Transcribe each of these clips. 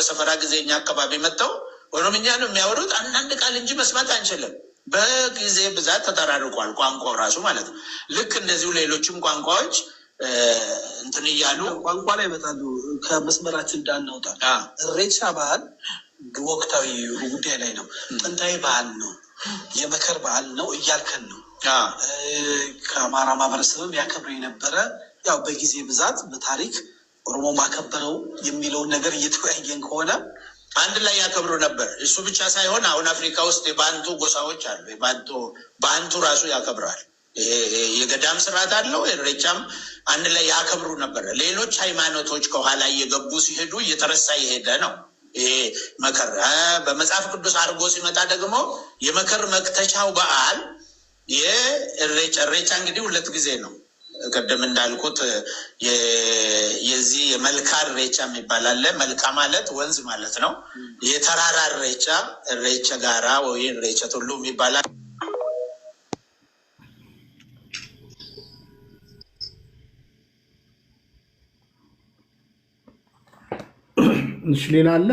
በሰፈራ ጊዜኛ አካባቢ መጣው ኦሮምኛ ነው የሚያወሩት አንድ ቃል እንጂ መስማት አንችልም በጊዜ ብዛት ተጠራርቋል ቋንቋው ራሱ ማለት ነው ልክ እንደዚሁ ሌሎችም ቋንቋዎች እንትን ይያሉ ቋንቋ ላይ በጣም ከመስመራችን እንዳናውጣ ሬቻ ባህል ወቅታዊ ጉዳይ ላይ ነው ጥንታዊ ባህል ነው የመከር ባህል ነው እያልከን ነው ከአማራ ማህበረሰብም ያከብረው የነበረ ያው በጊዜ ብዛት በታሪክ ኦሮሞ ማከበረው የሚለውን ነገር እየተወያየን ከሆነ አንድ ላይ ያከብሩ ነበር እሱ ብቻ ሳይሆን አሁን አፍሪካ ውስጥ የባንቱ ጎሳዎች አሉ ባንቱ ራሱ ያከብራል የገዳም ስርዓት አለው ኢሬቻም አንድ ላይ ያከብሩ ነበር ሌሎች ሃይማኖቶች ከኋላ እየገቡ ሲሄዱ እየተረሳ ይሄደ ነው መከር በመጽሐፍ ቅዱስ አርጎ ሲመጣ ደግሞ የመከር መክተቻው በዓል የኢሬቻ እንግዲህ ሁለት ጊዜ ነው ቀደም እንዳልኩት የዚህ የመልካ ኢሬቻ የሚባል መልካ ማለት ወንዝ ማለት ነው የተራራ ኢሬቻ ጋራ ወይ ኢሬቻ ሁሉ የሚባል እሺ ሌላ አለ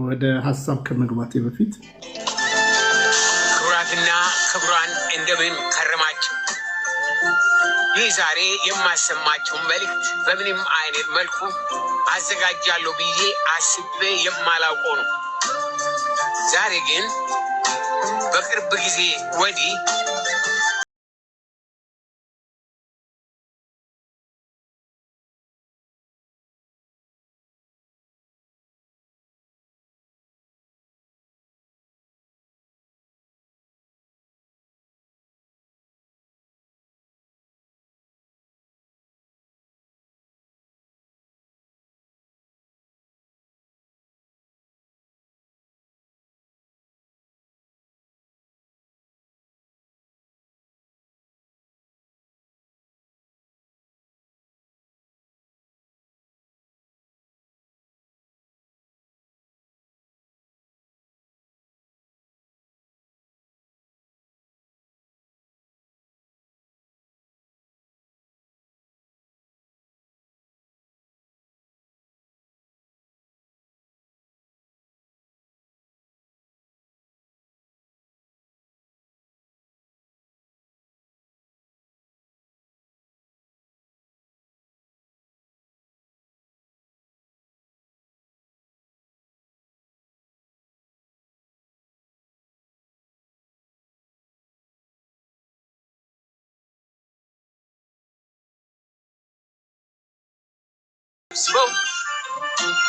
ወደ ሐሳብ ከመግባቴ በፊት ክቡራትና ክቡራን እንደምን ከረማችሁ ይህ ዛሬ የማሰማችሁ መልእክት በምንም አይነት መልኩ አዘጋጃለሁ ብዬ አስቤ የማላውቀው ነው ዛሬ ግን በቅርብ ጊዜ ወዲህ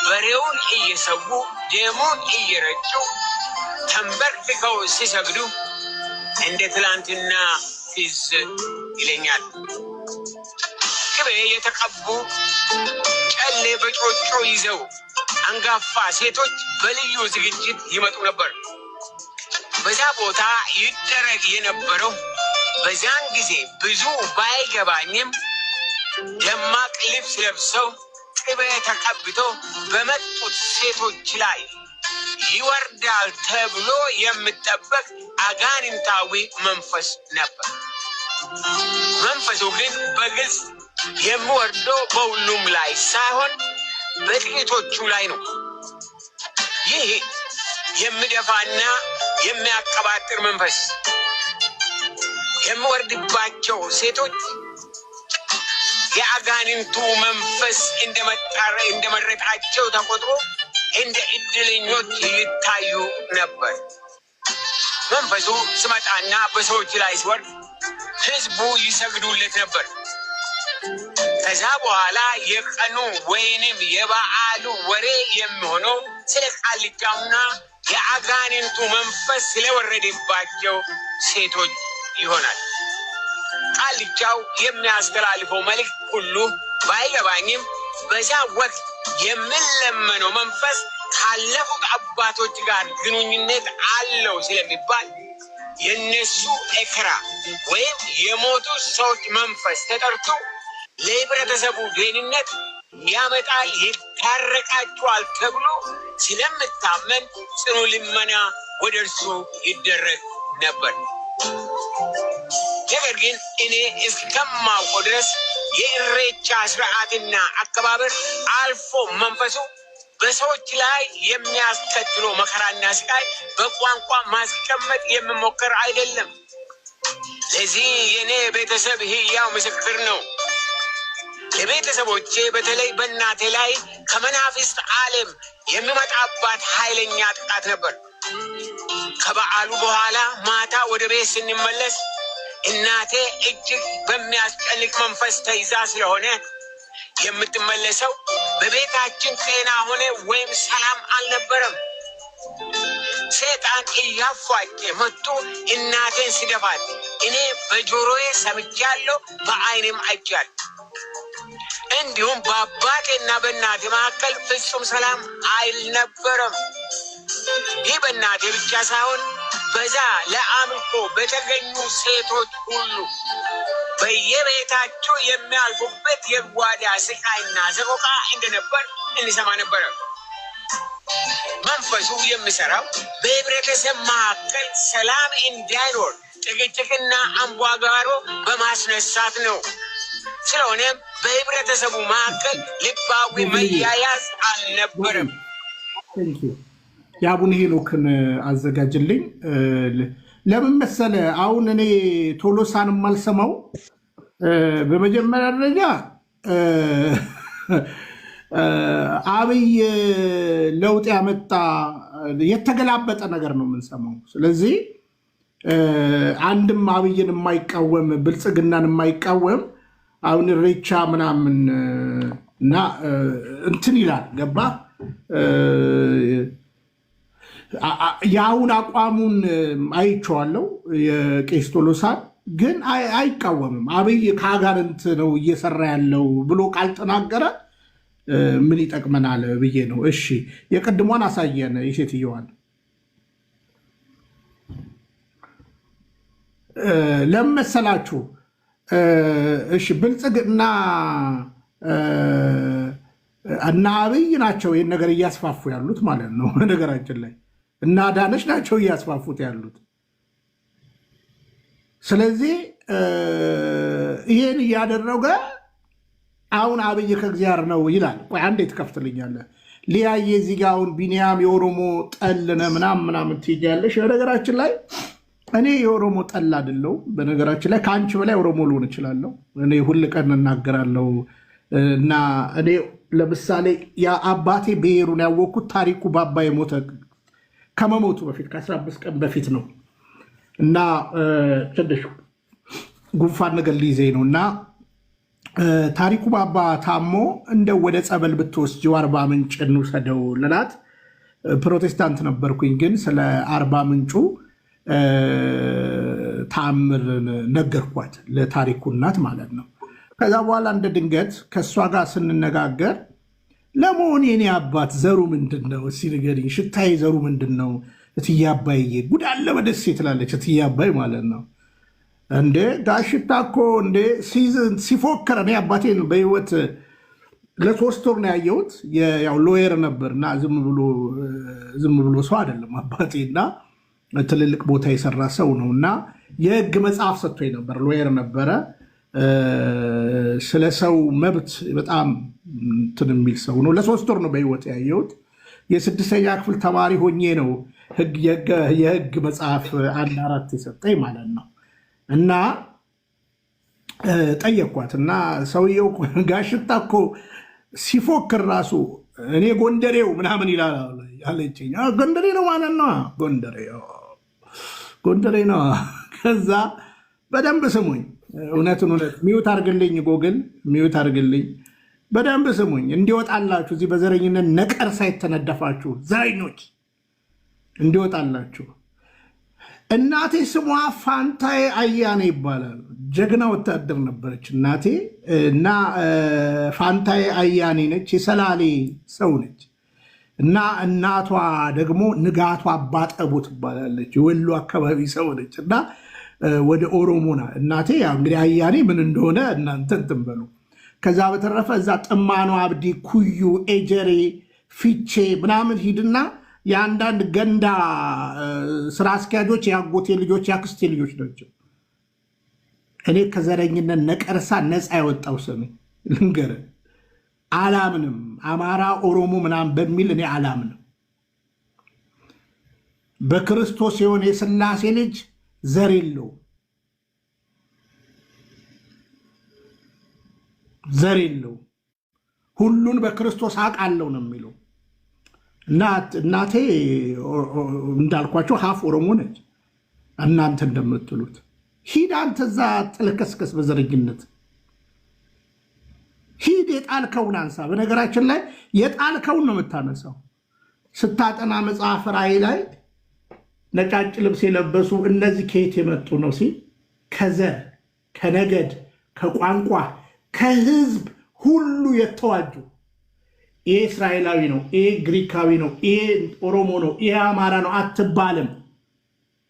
በሬውን እየሰዉ ደሙን እየረጩ ተንበርክከው ሲሰግዱ እንደ ትላንትና ትዝ ይለኛል ቅቤ የተቀቡ ጨሌ በጮጮ ይዘው አንጋፋ ሴቶች በልዩ ዝግጅት ይመጡ ነበር በዛ ቦታ ይደረግ የነበረው በዛን ጊዜ ብዙ ባይገባኝም ደማቅ ልብስ ለብሰው ቅቤ ተቀብተው በመጡት ሴቶች ላይ ይወርዳል ተብሎ የሚጠበቅ አጋንንታዊ መንፈስ ነበር መንፈሱ ግን በግልጽ የሚወርደው በሁሉም ላይ ሳይሆን በጥቂቶቹ ላይ ነው ይህ የሚደፋና የሚያቀባጥር መንፈስ የሚወርድባቸው ሴቶች የአጋንንቱ መንፈስ እንደመረጣቸው ተቆጥሮ እንደ እድለኞች ይታዩ ነበር መንፈሱ ስመጣና በሰዎች ላይ ሲወርድ ህዝቡ ይሰግዱለት ነበር ከዛ በኋላ የቀኑ ወይንም የበዓሉ ወሬ የሚሆነው ስለ ቃልቻውና የአጋንንቱ መንፈስ ስለወረደባቸው ሴቶች ይሆናል ቃልቻው የሚያስተላልፈው መልእክት ሁሉ ባይገባኝም በዛ ወቅት የሚለመነው መንፈስ ካለፉት አባቶች ጋር ግንኙነት አለው ስለሚባል የነሱ ኤክራ ወይም የሞቱ ሰዎች መንፈስ ተጠርቶ ለህብረተሰቡ ደህንነት ያመጣል ይታረቃቸዋል ተብሎ ስለምታመን ጽኑ ልመና ወደ እርሱ ይደረግ ነበር ነገር ግን እኔ እስከማውቀው ድረስ የኢሬቻ ስርዓትና አከባበር አልፎ መንፈሱ በሰዎች ላይ የሚያስከትለው መከራና ስቃይ በቋንቋ ማስቀመጥ የሚሞከር አይደለም። ለዚህ የኔ ቤተሰብ ሕያው ምስክር ነው። ለቤተሰቦቼ በተለይ በእናቴ ላይ ከመናፍስት ዓለም የሚመጣባት ኃይለኛ ጥቃት ነበር። ከበዓሉ በኋላ ማታ ወደ ቤት ስንመለስ እናቴ እጅግ በሚያስጨንቅ መንፈስ ተይዛ ስለሆነ የምትመለሰው በቤታችን ጤና ሆነ ወይም ሰላም አልነበረም። ሰይጣን እያፏጨ መጥቶ እናቴን ሲደፋት እኔ በጆሮዬ ሰምቻለሁ፣ በዓይኔም አይቻለሁ። እንዲሁም በአባቴና በእናቴ መካከል ፍጹም ሰላም አልነበረም። ይህ በእናቴ ብቻ ሳይሆን በዛ ለአምልኮ በተገኙ ሴቶች ሁሉ በየቤታቸው የሚያልፉበት የጓዳ ስቃይና ሰቆቃ እንደነበር እንሰማ ነበረ። መንፈሱ የሚሰራው በህብረተሰብ መካከል ሰላም እንዳይኖር ጭቅጭቅና አምባጓሮ በማስነሳት ነው። ስለሆነም በህብረተሰቡ መካከል ልባዊ መያያዝ አልነበረም። የአቡነ ሄኖክን አዘጋጅልኝ። ለምን መሰለ አሁን እኔ ቶሎሳን የማልሰማው በመጀመሪያ ደረጃ አብይ ለውጥ ያመጣ የተገላበጠ ነገር ነው የምንሰማው። ስለዚህ አንድም አብይን የማይቃወም ብልጽግናን የማይቃወም አሁን ኢሬቻ ምናምን እና እንትን ይላል ገባ የአሁን አቋሙን አይቼዋለሁ። የቄስ ቶሎሳን ግን አይቃወምም። አብይ ከአጋንንት ነው እየሰራ ያለው ብሎ ካልተናገረ ምን ይጠቅመናል ብዬ ነው። እሺ የቅድሟን አሳየን የሴትየዋን ለመሰላችሁ። እሺ ብልጽግና እና አብይ ናቸው ይህን ነገር እያስፋፉ ያሉት ማለት ነው። ነገራችን ላይ እና አዳነች ናቸው እያስፋፉት ያሉት። ስለዚህ ይሄን እያደረገ አሁን አብይ ከእግዚአብሔር ነው ይላል። ቆይ አንዴ ትከፍትልኛለህ ሊያየ እዚህ ጋ አሁን ቢኒያም የኦሮሞ ጠልነ ምናምን ትይያለሽ። በነገራችን ላይ እኔ የኦሮሞ ጠል አይደለሁ። በነገራችን ላይ ከአንቺ በላይ ኦሮሞ ልሆን እችላለሁ። እኔ ሁል ቀን እናገራለሁ። እና እኔ ለምሳሌ የአባቴ ብሔሩን ያወቅኩት ታሪኩ ባባ የሞተ ከመሞቱ በፊት ከ15 ቀን በፊት ነው። እና ትንሽ ጉንፋን ነገር ሊይዘኝ ነው እና ታሪኩ ባባ ታሞ እንደው ወደ ጸበል ብትወስጂው አርባ ምንጭ እንውሰደው ልላት ፕሮቴስታንት ነበርኩኝ። ግን ስለ አርባ ምንጩ ተአምር ነገርኳት ለታሪኩ እናት ማለት ነው። ከዛ በኋላ እንደ ድንገት ከእሷ ጋር ስንነጋገር ለመሆን የኔ አባት ዘሩ ምንድን ነው እስኪ ንገሪኝ፣ ሽታዬ ዘሩ ምንድን ነው? እትዬ አባዬ ጉድ አለ በደሴ ትላለች። እትዬ አባይ ማለት ነው። እንዴ ጋሽታ እኮ እንዴ ሲፎክር እኔ አባቴን በህይወት ለ3 ወር ነው ያየሁት። ያው ሎየር ነበር እና ዝም ብሎ ሰው አይደለም አባቴ እና ትልልቅ ቦታ የሰራ ሰው ነው እና የህግ መጽሐፍ ሰጥቶኝ ነበር። ሎየር ነበረ። ስለ ሰው መብት በጣም እንትን የሚል ሰው ነው። ለ3 ወር ነው በህይወት ያየሁት። የ6ኛ ክፍል ተማሪ ሆኜ ነው የህግ መጽሐፍ 1-4 የሰጠኝ ማለት ነው። እና ጠየኳት እና ሰውየው ጋሽታ እኮ ሲፎክር ራሱ እኔ ጎንደሬው ምናምን ይላል አለችኝ። ጎንደሬ ነው ማለት ነው። ጎንደሬ ነው። ከዛ በደንብ ስሙኝ፣ እውነት ሚዩት አርግልኝ፣ ጎግል ሚዩት አርግልኝ፣ በደንብ ስሙኝ እንዲወጣላችሁ። እዚህ በዘረኝነት ነቀርሳ የተነደፋችሁ ዘረኞች እንዲወጣላችሁ። እናቴ ስሟ ፋንታዬ አያኔ ይባላል። ጀግና ወታደር ነበረች እናቴ እና ፋንታዬ አያኔ ነች። የሰላሌ ሰው ነች እና እናቷ ደግሞ ንጋቷ አባጠቡ ትባላለች። የወሎ አካባቢ ሰው ነች እና ወደ ኦሮሞና እናቴ ያው እንግዲህ አያኔ ምን እንደሆነ እናንተ እንትን በሉ። ከዛ በተረፈ እዛ ጥማኗ አብዲ፣ ኩዩ፣ ኤጀሬ፣ ፊቼ ምናምን ሂድና የአንዳንድ ገንዳ ስራ አስኪያጆች የአጎቴ ልጆች የአክስቴ ልጆች ናቸው። እኔ ከዘረኝነት ነቀርሳ ነፃ ያወጣው ሰው ልንገርህ። አላምንም። አማራ ኦሮሞ ምናምን በሚል እኔ አላምንም። በክርስቶስ የሆነ የሥላሴ ልጅ ዘር የለውም፣ ዘር የለውም። ሁሉን በክርስቶስ አውቃለሁ ነው የሚለው። እናቴ እንዳልኳቸው ሀፍ ኦሮሞ ነች። እናንተ እንደምትሉት ሂድ አንተ እዛ ጥልከስከስ በዘረኝነት ሂድ፣ የጣልከውን አንሳ። በነገራችን ላይ የጣልከውን ነው የምታነሳው። ስታጠና መጽሐፍ ራእይ ላይ ነጫጭ ልብስ የለበሱ እነዚህ ከየት የመጡ ነው ሲል ከዘር ከነገድ ከቋንቋ ከህዝብ ሁሉ የተዋጁ፣ ይሄ እስራኤላዊ ነው፣ ይሄ ግሪካዊ ነው፣ ይሄ ኦሮሞ ነው፣ ይሄ አማራ ነው አትባልም።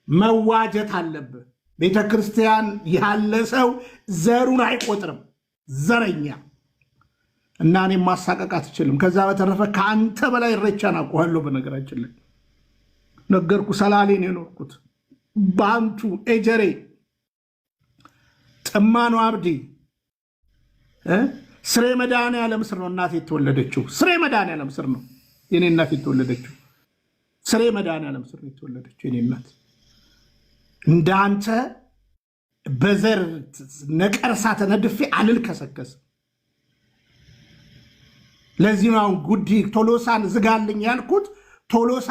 መዋጀት አለብህ። ቤተ ክርስቲያን ያለ ሰው ዘሩን አይቆጥርም፣ ዘረኛ እና እኔ ማሳቀቅ አትችልም። ከዛ በተረፈ ከአንተ በላይ ኢሬቻን አውቀዋለሁ። በነገራችን ላይ ነገርኩ፣ ሰላሌን የኖርኩት ባንቱ፣ ኤጀሬ፣ ጥማኑ፣ አብዲ፣ ስሬ መድኃኔዓለም ስር ነው እናቴ የተወለደችው። ስሬ መድኃኔዓለም ስር ነው የኔ እናት የተወለደችው። ስሬ መድኃኔዓለም ስር ነው የተወለደችው የኔ እናት። እንዳንተ በዘር ነቀርሳ ተነድፌ አልልከሰከስም። ለዚህ ነው አሁን ጉዲ ቶሎሳን ዝጋልኝ ያልኩት። ቶሎሳ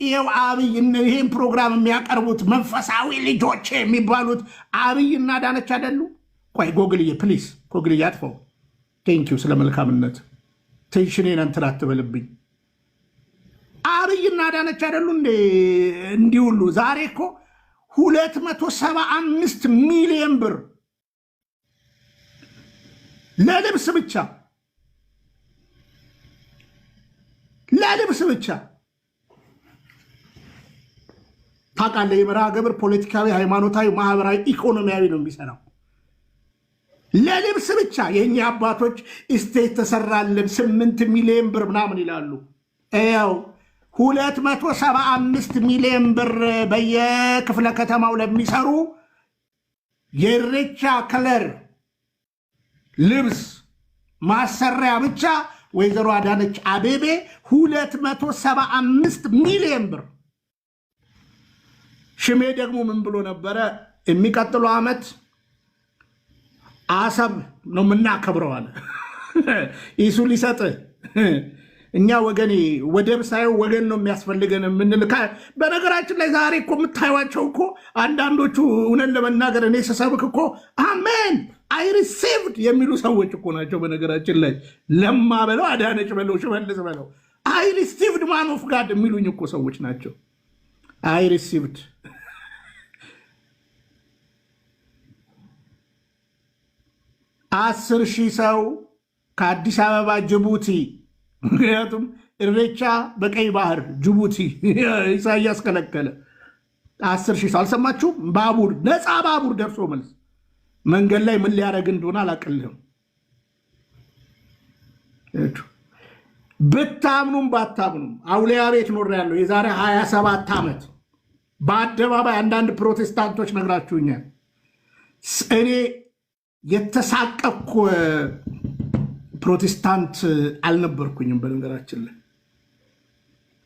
ይኸው አብይ ይህን ፕሮግራም የሚያቀርቡት መንፈሳዊ ልጆች የሚባሉት አብይ እና ዳነች አይደሉ? ቆይ ጎግልዬ ፕሊስ፣ ጎግልዬ አጥፈው። ቴንኪው ስለ መልካምነት። ቴንሽኔን እንትን አትበልብኝ። አብይና ዳነች አይደሉ እንዲህ ሁሉ ዛሬ እኮ 275 ሚሊዮን ብር ለልብስ ብቻ ታውቃለህ። የመርሃ ግብር ፖለቲካዊ፣ ሃይማኖታዊ፣ ማህበራዊ፣ ኢኮኖሚያዊ ነው የሚሰራው። ለልብስ ብቻ የእኛ አባቶች እስቴት ተሰራልን 8 ሚሊዮን ብር ምናምን ይላሉ። ያው 275 ሚሊዮን ብር በየክፍለ ከተማው ለሚሰሩ የኢሬቻ ከለር ልብስ ማሰሪያ ብቻ ወይዘሮ አዳነች አቤቤ 275 ሚሊዮን ብር። ሽሜ ደግሞ ምን ብሎ ነበረ? የሚቀጥለው ዓመት አሰብ ነው የምናከብረው አለ። ኢሱ ሊሰጥ እኛ ወገኔ ወደብ ሳይው ወገን ነው የሚያስፈልገን የምንልካ። በነገራችን ላይ ዛሬ እኮ የምታዩቸው እኮ አንዳንዶቹ እውነት ለመናገር እኔ ስሰብክ እኮ አሜን አይ ሪሲቭድ የሚሉ ሰዎች እኮ ናቸው። በነገራችን ላይ ለማ በለው አዳነች በለው ሽመልስ በለው አይ ሪሲቭድ ማን ኦፍ ጋድ የሚሉኝ እኮ ሰዎች ናቸው። አይ ሪሲቭድ 10,000 ሰው ከአዲስ አበባ ጅቡቲ፣ ምክንያቱም ኢሬቻ በቀይ ባህር ጅቡቲ ኢሳያስ ከለከለ። 10,000 ሰው አልሰማችሁም? ባቡር፣ ነፃ ባቡር ደርሶ መልስ መንገድ ላይ ምን ሊያደርግ እንደሆነ አላቅልህም። ብታምኑም ባታምኑም አውሊያ ቤት ኖር ያለው የዛሬ 27 ዓመት በአደባባይ አንዳንድ ፕሮቴስታንቶች ነግራችሁኛል። እኔ የተሳቀቅኩ ፕሮቴስታንት አልነበርኩኝም። በነገራችን ላይ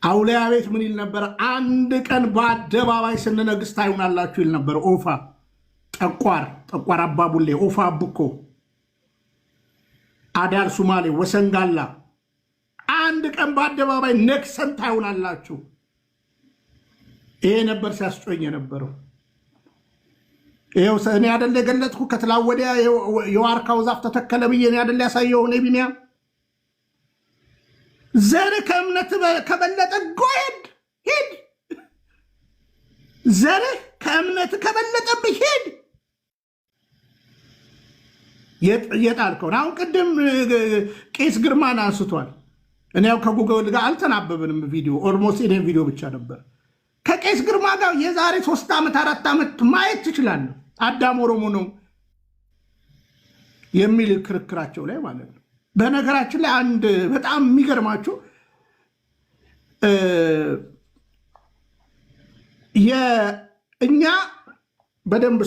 አውሊያ ቤት ምን ይል ነበር? አንድ ቀን በአደባባይ ስንነግስ ታዩናላችሁ ይል ነበር። ኦፋ ጠቋር አባቡሌ፣ ኦፋ አብኮ፣ አዳል ሱማሌ፣ ወሰንጋላ አንድ ቀን በአደባባይ ነግሰን ታዩናላችሁ። ይሄ ነበር ሲያስጮኝ የነበረው። ይኸው እኔ አይደል የገለጥኩ ከትላንት ወዲያ የዋርካው ዛፍ ተተከለ ብዬ እኔ አይደል ያሳየው። እኔ ቢኒያም ዘር ከእምነት ከበለጠ ጎሄድ ሂድ፣ ዘር ከእምነት ከበለጠብህ ሂድ። የጣልከውን አሁን ቅድም ቄስ ግርማን አንስቷል። እኔ ያው ከጉግል ጋር አልተናበብንም። ቪዲዮ ኦልሞስት እኔ ቪዲዮ ብቻ ነበር። ከቄስ ግርማ ጋር የዛሬ 3 ዓመት 4 ዓመት ማየት ትችላለህ። አዳም ኦሮሞ ነው የሚል ክርክራቸው ላይ ማለት ነው። በነገራችን ላይ አንድ በጣም የሚገርማችሁ እኛ በደንብ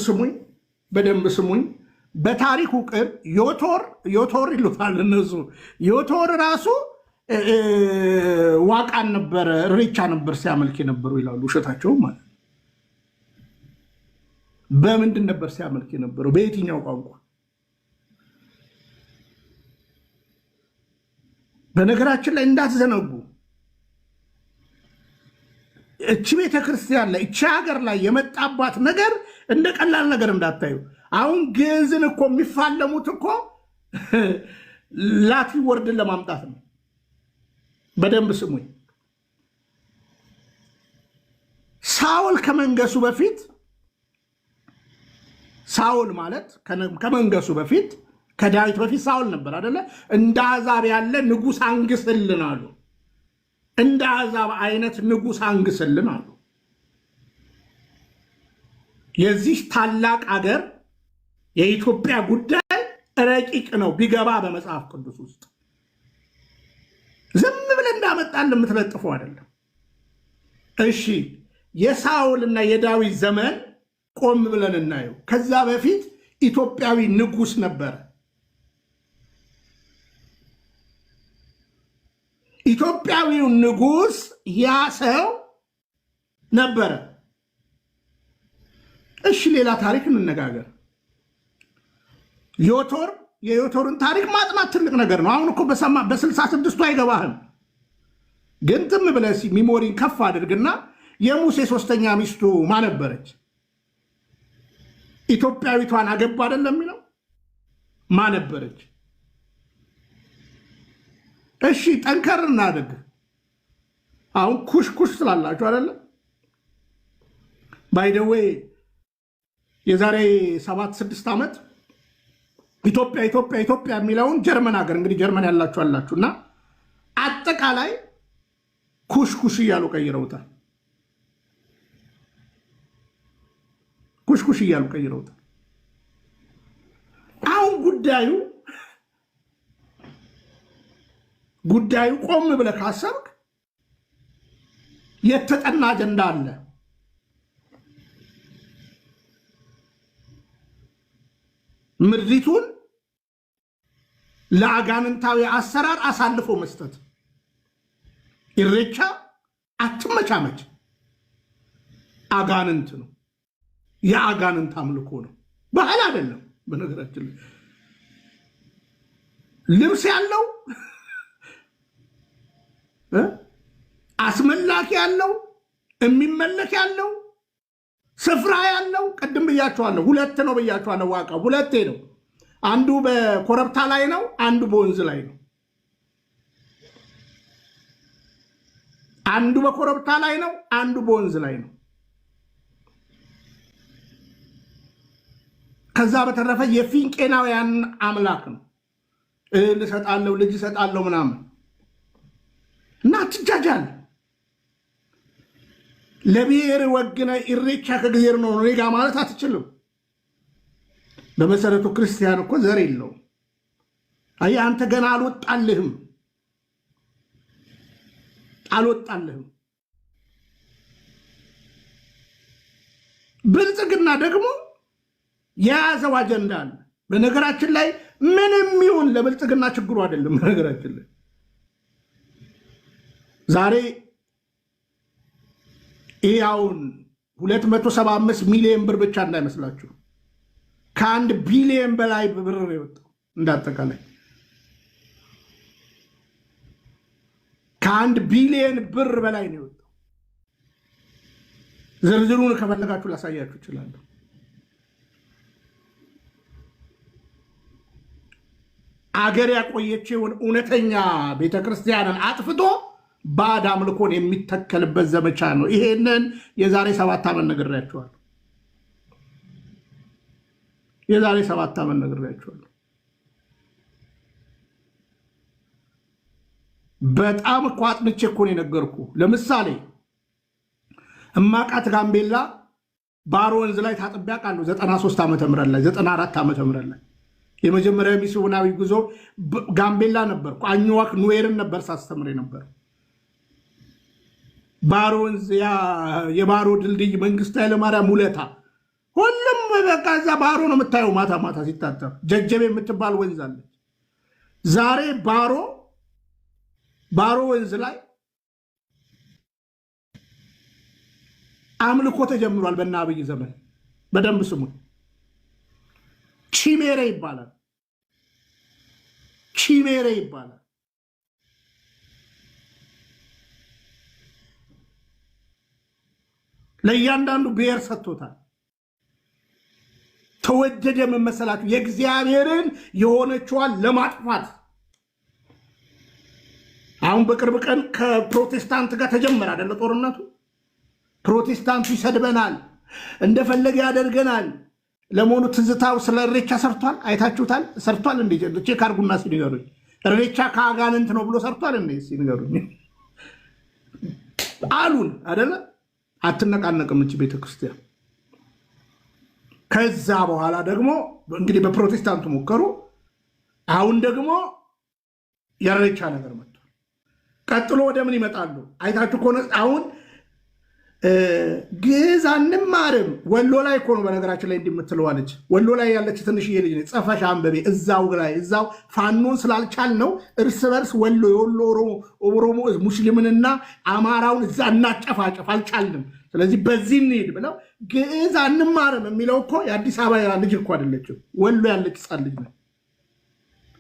ስሙኝ በታሪኩ ቅር ዮቶር ይሉታል እነሱ። ዮቶር ራሱ ዋቃን ነበረ ሬቻ ነበር ሲያመልክ የነበረው ይላሉ። ውሸታቸው ማለት በምንድን ነበር ሲያመልክ የነበረው? በየትኛው ቋንቋ? በነገራችን ላይ እንዳትዘነጉ እቺ ቤተክርስቲያን ላይ እቺ ሀገር ላይ የመጣባት ነገር እንደ ቀላል ነገር እንዳታዩ። አሁን ግዕዝን እኮ የሚፋለሙት እኮ ላቲን ወርድን ለማምጣት ነው። በደንብ ስሙኝ። ሳውል ከመንገሱ በፊት ሳውል ማለት ከመንገሱ በፊት ከዳዊት በፊት ሳውል ነበር አይደለ? እንደ አሕዛብ ያለ ንጉሥ አንግስልን አሉ። እንደ አሕዛብ አይነት ንጉሥ አንግስልን አሉ። የዚህ ታላቅ አገር የኢትዮጵያ ጉዳይ ረቂቅ ነው ቢገባ በመጽሐፍ ቅዱስ ውስጥ ዝም ብለን እንዳመጣን የምትለጥፈው አይደለም። እሺ የሳውልና የዳዊት ዘመን ቆም ብለን እናየው። ከዛ በፊት ኢትዮጵያዊ ንጉሥ ነበረ። ኢትዮጵያዊው ንጉሥ ያ ሰው ነበረ። እሺ ሌላ ታሪክ እንነጋገር። የዮቶርን ታሪክ ማጥናት ትልቅ ነገር ነው። አሁን እኮ በ66ቱ አይገባህም፣ ግን ትም ብለህ ሚሞሪን ከፍ አድርግና የሙሴ ሶስተኛ ሚስቱ ማነበረች? ኢትዮጵያዊቷን አገባ አይደለም የሚለው ማነበረች? እሺ ጠንከር እናድርግ። አሁን ኩሽ ስላላችሁ አይደለም? ባይደዌ የዛሬ 7-6 ዓመት ኢትዮጵያ የሚለውን ጀርመን ሀገር እንግዲህ ጀርመን ያላችሁ አላችሁ እና አጠቃላይ ኩሽ እያሉ ቀይረውታል። ኩሽ እያሉ ቀይረውታል። አሁን ጉዳዩ ቆም ብለህ ካሰብክ የተጠና አጀንዳ አለ። ምድሪቱን ለአጋንንታዊ አሰራር አሳልፎ መስጠት። ኢሬቻ አትመቻመች፣ አጋንንት ነው። የአጋንንት አምልኮ ነው፣ ባህል አይደለም። በነገራችን ላይ ልብስ ያለው አስመላክ ያለው የሚመለክ ያለው ስፍራ ያለው ቅድም ብያቸዋለሁ። ሁለት ነው ብያቸዋለሁ። ዋቃው ሁለቴ ነው። አንዱ በኮረብታ ላይ ነው፣ አንዱ በወንዝ ላይ ነው። አንዱ በኮረብታ ላይ ነው፣ አንዱ በወንዝ ላይ ነው። ከዛ በተረፈ የፊንቄናውያን አምላክ ነው። እህል እሰጣለሁ፣ ልጅ እሰጣለሁ ምናምን እና ትጃጃል። ለብሔር ወግነ ኢሬቻ ከእግዚአብሔር ነው ሬጋ ማለት አትችልም። በመሰረቱ ክርስቲያን እኮ ዘር የለውም። አይ አንተ ገና አልወጣልህም። ብልጽግና ደግሞ የያዘው አጀንዳ አለ። በነገራችን ላይ ምንም ይሁን ለብልጽግና ችግሩ አይደለም። በነገራችን ላይ ዛሬ ይኸውን 275 ሚሊዮን ብር ብቻ እንዳይመስላችሁ ከ1 ቢሊዮን በላይ ብር የወጣው እንዳጠቃላይ ከ1 ቢሊዮን ብር በላይ ነው የወጣው። ዝርዝሩን ከፈለጋችሁ ላሳያችሁ እችላለሁ። አገር ያቆየችውን እውነተኛ ቤተክርስቲያንን አጥፍቶ ባዕድ አምልኮን የሚተከልበት ዘመቻ ነው። ይሄንን የዛሬ 7 ዓመት ነግሬያችኋለሁ። በጣም እኮ አጥንቼ እኮ ነው የነገርኩ። ለምሳሌ እማቃት ጋምቤላ ባሮ ወንዝ ላይ ታጥቤ አውቃለሁ። 93 ዓመተ ምህረት ላይ 94 ዓመተ ምህረት ላይ የመጀመሪያ ሚስዮናዊ ጉዞ ጋምቤላ ነበር። አኝዋክ ኑዌርን ነበር ሳስተምር ነበር። ባሮ ወንዝ የባሮ ድልድይ መንግስቱ ኃይለማርያም ውለታ ሁሉም በቃ እዛ ባሮ ነው የምታየው። ማታ ማታ ሲታጠብ ጀጀቤ የምትባል ወንዝ አለች። ዛሬ ባሮ ወንዝ ላይ አምልኮ ተጀምሯል። በእነ አብይ ዘመን በደንብ ስሙን። ቺሜሬ ይባላል። ቺሜሬ ይባላል። ለእያንዳንዱ ብሔር ሰጥቶታል። ተወደደ መመሰላችሁ የእግዚአብሔርን የሆነችዋን ለማጥፋት አሁን በቅርብ ቀን ከፕሮቴስታንት ጋር ተጀመረ አይደለ ጦርነቱ። ፕሮቴስታንቱ ይሰድበናል፣ እንደፈለገ ያደርገናል። ለመሆኑ ትዝታው ስለ እሬቻ ሰርቷል? አይታችሁታል? ሰርቷል እንዴ? ቼክ አድርጉና ሲንገሩኝ። እሬቻ ከአጋንንት ነው ብሎ ሰርቷል እንዴ? ሲንገሩኝ። አሉን አይደለ? አትነቃነቅም እቺ ቤተክርስቲያን። ከዛ በኋላ ደግሞ እንግዲህ በፕሮቴስታንቱ ሞከሩ። አሁን ደግሞ የእሬቻ ነገር መጥቷል። ቀጥሎ ወደ ምን ይመጣሉ? አይታችሁ ከሆነ አሁን ግዕዝ አንማርም። ወሎ ላይ እኮ ነው በነገራችን ላይ እንዲምትለዋለች። ወሎ ላይ ያለች ትንሽዬ ልጅ ነች። ጸፈሽ አንበቤ እዛው ፋኖን ስላልቻል ነው እርስ በርስ ወሎ የወሎ ኦሮሞ ሙስሊምንና አማራውን እዛ እናጨፋጨፍ አልቻልንም። ስለዚህ በዚህ እንሂድ ብለው ግዕዝ አንማርም የሚለው እኮ የአዲስ አበባ ልጅ እኮ አይደለችም። ወሎ ያለች ሕፃን ልጅ ነው።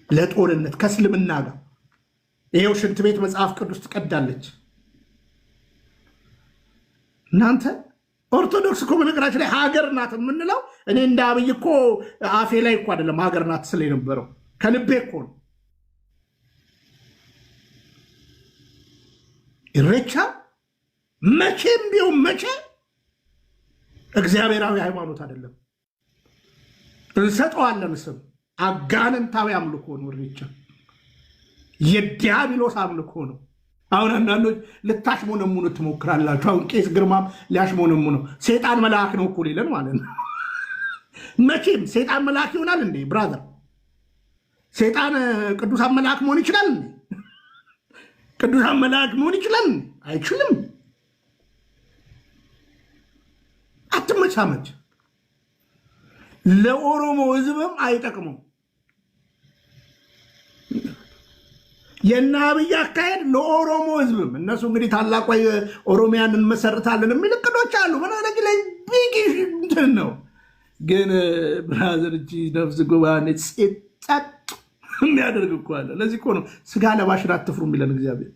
ለጦርነት ከእስልምና ጋር ይሄው ሽንት ቤት መጽሐፍ ቅዱስ ትቀዳለች። እናንተ ኦርቶዶክስ እኮ በነገራችን ላይ ሀገር ናት የምንለው እኔ እንደ አብይ እኮ አፌ ላይ እኮ አይደለም ሀገር ናት ስለ የነበረው ከልቤ እኮ ነው። ኢሬቻ መቼም ቢሆን መቼ እግዚአብሔራዊ ሃይማኖት አይደለም። እንሰጠዋለን ስም አጋንንታዊ አምልኮ ነው። ኢሬቻ የዲያብሎስ አምልኮ ነው። አሁን አንዳንዶች ልታሽሞነሙኑ ትሞክራላችሁ። አሁን ቄስ ግርማም ሊያሽሞነሙ ነው። ሴጣን መልአክ ነው እኮ ሊለን ማለት ነው። መቼም ሴጣን መልአክ ይሆናል እንዴ ብራዘር? ሴጣን ቅዱሳን መልአክ መሆን ይችላል እንዴ? ቅዱሳን መልአክ መሆን ይችላል? አይችልም። አትመቻመች። ለኦሮሞ ህዝብም አይጠቅሙም። የእነ አብይ አካሄድ ለኦሮሞ ህዝብም እነሱ እንግዲህ ታላቋ ኦሮሚያን እንመሰርታለን የሚል እቅዶች አሉ። በነገራችን ላይ ቢግ እንትን ነው። ግን ብራዘር እጅ ነፍስ ጉባኤ ጸጥ የሚያደርግ እኮ አለ። ለዚህ እኮ ነው ስጋ ለባሽን አትፍሩ የሚለን እግዚአብሔር።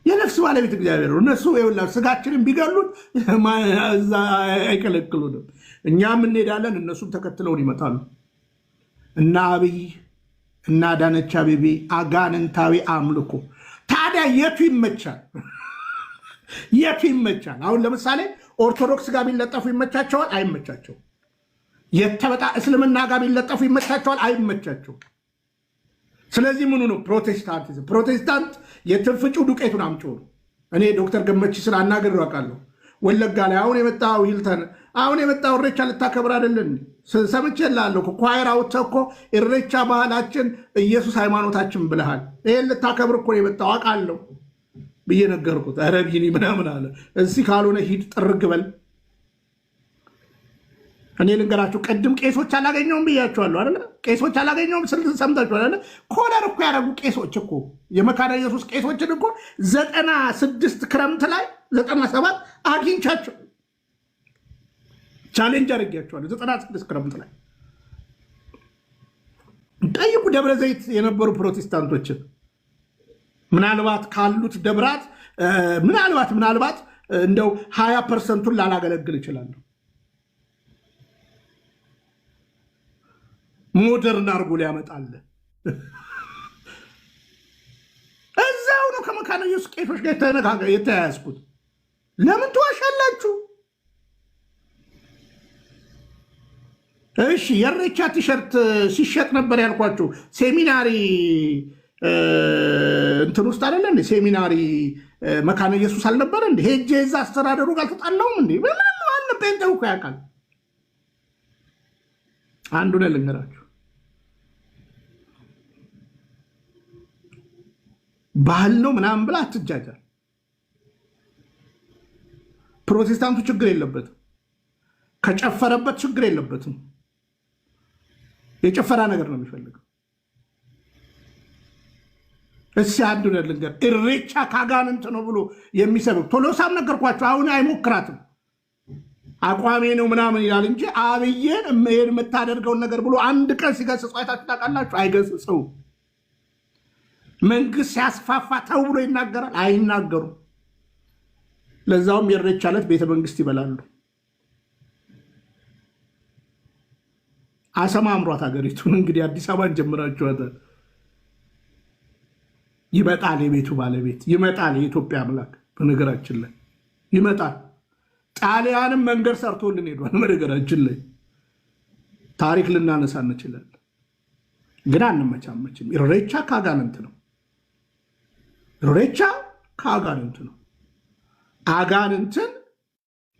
የነፍስ ባለቤት እግዚአብሔር ነው። እነሱ ይኸውልህ ስጋችንን ቢገሉት አይከለክሉንም። እኛም እንሄዳለን፣ እነሱም ተከትለውን ይመጣሉ። እና አብይ እና አዳነች አቤቤ አጋንንታዊ አምልኮ። ታዲያ የቱ ይመቻል? የቱ ይመቻል? አሁን ለምሳሌ ኦርቶዶክስ ጋር ቢለጠፉ ይመቻቸዋል? አይመቻቸው። የተበጣ እስልምና ጋር ቢለጠፉ ይመቻቸዋል? አይመቻቸው። ስለዚህ ምኑ ነው ፕሮቴስታንቲዝም? ፕሮቴስታንት የትንፍጩ ዱቄቱን አምጪ ነው። እኔ ዶክተር ገመቺስን አናግሬ አውቃለሁ። ወለጋ ላይ አሁን የመጣው ሂልተን አሁን የመጣው ኢሬቻ ልታከብር አይደለን? ሰምቼልሃለሁ። ኳየር አውጥተህ እኮ ኢሬቻ ባህላችን ኢየሱስ ሃይማኖታችን ብለሃል። ይሄን ልታከብር እኮ የመጣው አውቃለሁ ብዬ ነገርኩት። ኧረ ቢኒ ምናምን አለ። እዚህ ካልሆነ ሂድ ጥርግ በል። እኔ ልንገራችሁ፣ ቅድም ቄሶች አላገኘውም ብያችኋለሁ አይደለ? ቄሶች አላገኘውም ስል ሰምታችኋል አይደለ? ኮለር እኮ ያደረጉ ቄሶች እኮ የመካነ ኢየሱስ ቄሶችን እኮ 96 ክረምት ላይ 97 አግኝቻቸው ቻሌንጅ አድርጌያቸዋለሁ። 96 ክረምት ላይ ጠይቁ። ደብረ ዘይት የነበሩ ፕሮቴስታንቶችን ምናልባት ካሉት ደብራት ምናልባት እንደው 20% ላላገለግል ይችላለሁ። ሞደርን አርጎ ሊያመጣለ እዛው ነው ከመካነ ኢየሱስ ቄሶች ጋር የተያያዝኩት። ለምን ትዋሻላችሁ? እሺ የኢሬቻ ቲሸርት ሲሸጥ ነበር ያልኳችሁ ሴሚናሪ እንትን ውስጥ አይደለ እንዴ? ሴሚናሪ መካነ ኢየሱስ አልነበረ እንዴ? ሄጄ እዛ አስተዳደሩ ጋር ተጣላሁም እንዴ? ምንም ማን ጴንጤው እኮ ያውቃል። አንዱ ነው ልንገራችሁ። ባህል ነው ምናምን ብላ ከጨፈረበት ችግር የለበትም። የጨፈራ ነገር ነው የሚፈልገው። እስኪ አንዱ ልንገር፣ ኢሬቻ ካጋንንት ነው ብሎ የሚሰብክ ቶሎሳም ነገርኳቸው። አሁን አይሞክራትም አቋሜ ነው ምናምን ይላል እንጂ አብይን የምታደርገውን ነገር ብሎ አንድ ቀን ሲገስጽ አይታችሁ ታውቃላችሁ? አይገስጸው። መንግስት ሲያስፋፋ ተው ብሎ ይናገራል? አይናገሩም። ለዛውም የኢሬቻ ዕለት ቤተ መንግስት ይበላሉ። አሰማምሯት ሀገሪቱን። እንግዲህ አዲስ አበባን ጀምራችኋታል። ይመጣል፣ የቤቱ ባለቤት ይመጣል፣ የኢትዮጵያ አምላክ። በነገራችን ላይ ይመጣል። ጣሊያንም መንገድ ሰርቶልን ሄዷል። በነገራችን ላይ ታሪክ ልናነሳ እንችላለን፣ ግን አንመቻመችም። ኢሬቻ ከአጋንንት ነው። ኢሬቻ ከአጋንንት ነው። አጋንንትን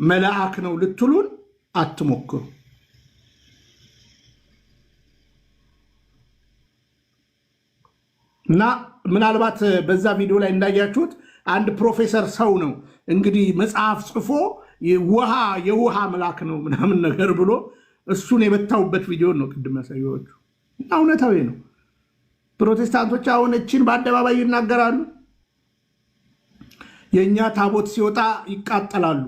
መልአክ ነው ልትሉን አትሞክሩ። እና ምናልባት በዛ ቪዲዮ ላይ እንዳያችሁት አንድ ፕሮፌሰር ሰው ነው እንግዲህ መጽሐፍ ጽፎ የውሃ መልአክ ነው ምናምን ነገር ብሎ እሱን የመታውበት ቪዲዮ ነው ቅድም ያሳየኋችሁ። እና እውነታዊ ነው። ፕሮቴስታንቶች አሁን እችን በአደባባይ ይናገራሉ። የእኛ ታቦት ሲወጣ ይቃጠላሉ፣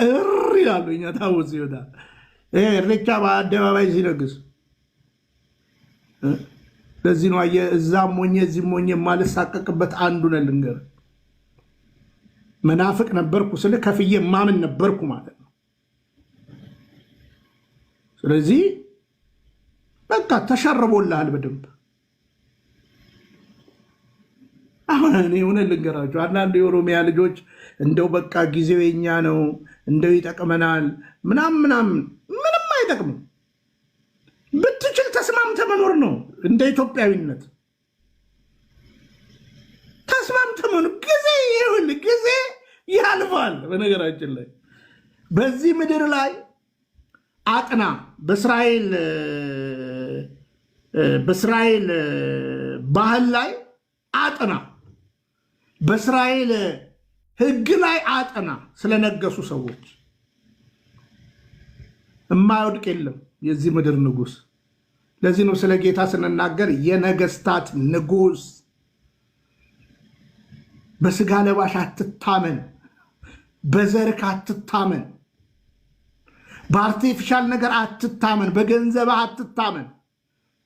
እር ይላሉ። የእኛ ታቦት ሲወጣ ኢሬቻ በአደባባይ ሲነግስ። ለዚህ ነው እዛም ሞኘ እዚህም ሞኘ የማልሳቀቅበት አንዱ ነው። ልንገርህ፣ መናፍቅ ነበርኩ ስለ ከፍዬ ማምን ነበርኩ ማለት ነው። ስለዚህ በቃ ተሸርቦልሃል በደንብ። አሁን እኔ ሆነ ልንገራችሁ፣ አንዳንድ የኦሮሚያ ልጆች እንደው በቃ ጊዜው የኛ ነው እንደው ይጠቅመናል ምናምን ምንም አይጠቅምም። ብትችል ተስማምተ መኖር ነው። እንደ ኢትዮጵያዊነት ተስማምተ መኖር። ጊዜ ያልፋል። በነገራችን ላይ በዚህ ምድር ላይ አጥና። በእስራኤል ባህል ላይ አጥና፣ በእስራኤል ሕግ ላይ አጥና። ስለነገሱ ሰዎች የማይወድቅ የለም የዚህ ምድር ንጉሥ። ለዚህ ነው ስለ ጌታ ስንናገር የነገስታት ንጉሥ። በስጋ ለባሽ አትታመን፣ በዘርክ አትታመን፣ በአርቲፊሻል ነገር አትታመን፣ በገንዘብ አትታመን።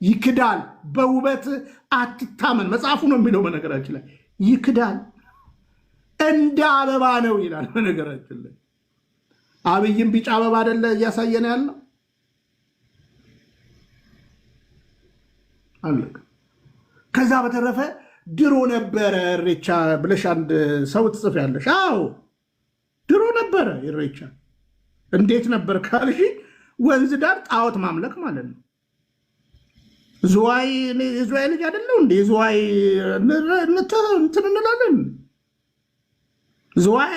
ይክዳል። በውበት አትታመን። መጽሐፉ ነው የሚለው በነገራችን ላይ ይክዳል። እንደ አበባ ነው ይላል። በነገራችን ላይ አብይም ቢጫ አበባ አይደለ እያሳየን ያለው አለቀ። ከዛ በተረፈ ድሮ ነበረ ኢሬቻ ብለሽ አንድ ሰው ትጽፊያለሽ። አዎ ድሮ ነበረ ኢሬቻ። እንዴት ነበር ካልሽ ወንዝ ዳር ጣዖት ማምለክ ማለት ነው። ዝዋይ ልጅ አይደለው እንዴ? ዝዋይ እንትን እንላለን። ዝዋይ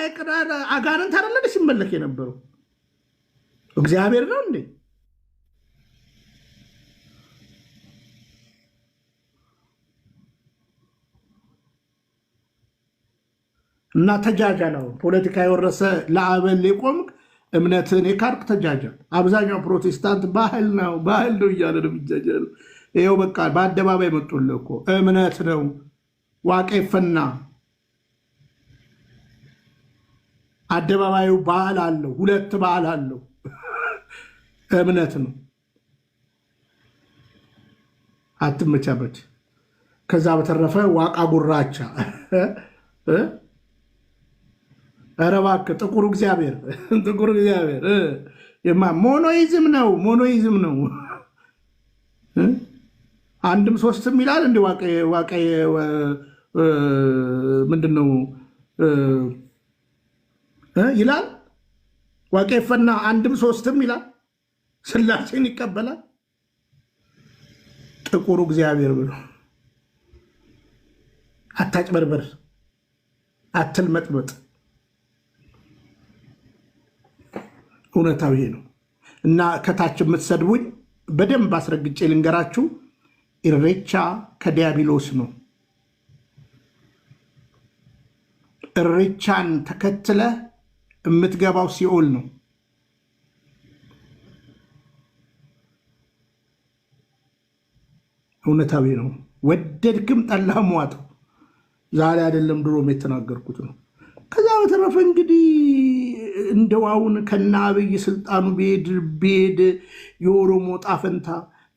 አጋንንት አይደለ ሲመለክ የነበረው እግዚአብሔር ነው እንዴ? እና ተጃጃለው። ፖለቲካ የወረሰ ለአበል የቆምክ እምነትን የካርክ ተጃጃል። አብዛኛው ፕሮቴስታንት ባህል ነው እያለ ነው የሚጃጃለው። ይኸው በቃ በአደባባይ መጡልህ እኮ እምነት ነው። ዋቄፈና አደባባዩ ባህል አለው፣ ሁለት ባህል አለው። እምነት ነው። አትመቻመች። ከዛ በተረፈ ዋቃ ጉራቻ ኧረ እባክህ ጥቁሩ እግዚአብሔር ሞኖይዝም ነው። አንድም ሶስትም ይላል እንደ ዋቄ ምንድን ነው ይላል። ዋቄፈና አንድም ሶስትም ይላል። ስላሴን ይቀበላል። ጥቁሩ እግዚአብሔር ብሎ አታጭበርበር፣ አትልመጥመጥ። እውነታው ይሄ ነው። እና ከታች የምትሰድቡኝ በደንብ አስረግጬ ልንገራችሁ፣ ኢሬቻ ከዲያብሎስ ነው። ኢሬቻን ተከትለ የምትገባው ሲኦል ነው። እውነታዊ ነው። ወደድክም ጠላህም ዋጠው። ዛሬ አይደለም ድሮም የተናገርኩት ነው። ከዛ በተረፈ እንግዲህ እንደው አሁን ከነ አብይ ስልጣኑ ቤድ የኦሮሞ ጣፈንታ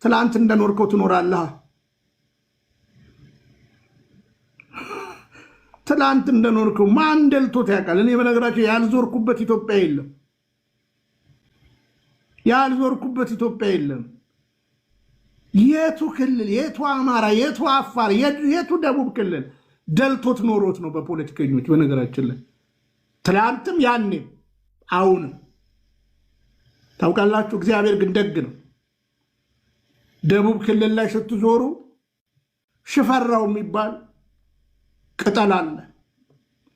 ትላንት እንደኖርከው ትኖራለህ። ትላንት እንደኖርከው ማን ደልቶት ያውቃል? እኔ በነገራቸው ያልዞርኩበት ኢትዮጵያ የለም። ያልዞርኩበት ኢትዮጵያ የለም። የቱ ክልል፣ የቱ አማራ፣ የቱ አፋር፣ የቱ ደቡብ ክልል ደልቶት ኖሮት ነው በፖለቲከኞች? በነገራችን ላይ ትላንትም ያኔም አሁንም ታውቃላችሁ። እግዚአብሔር ግን ደግ ነው። ደቡብ ክልል ላይ ስትዞሩ ሽፈራው የሚባል ቅጠል አለ፣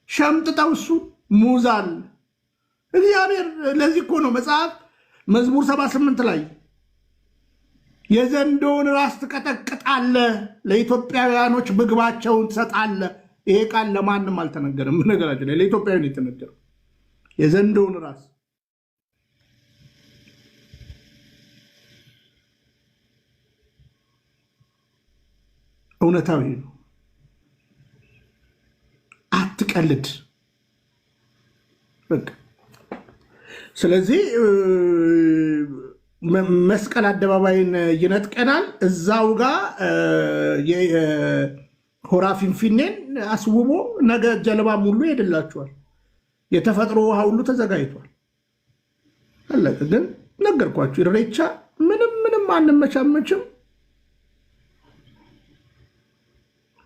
ሸምጥጠው እሱ ሙዝ አለ። እግዚአብሔር ለዚህ እኮ ነው መጽሐፍ መዝሙር 78 ላይ የዘንዶውን ራስ ትቀጠቅጣለህ፣ ለኢትዮጵያውያኖች ምግባቸውን ትሰጣለህ። ይሄ ቃል ለማንም አልተነገረም። ነገራችን ላይ ለኢትዮጵያውያን የተነገረው የዘንዶውን ራስ እውነታዊ ነው። አትቀልድ። በቃ ስለዚህ መስቀል አደባባይን ይነጥቀናል። እዛው ጋር ሆራ ፊንፊኔን አስውቦ ነገ ጀልባም ሁሉ ይሄድላችኋል። የተፈጥሮ ውሃ ሁሉ ተዘጋጅቷል። አለቀ። ግን ነገርኳችሁ፣ ኢሬቻ ምንም አንመቻመችም።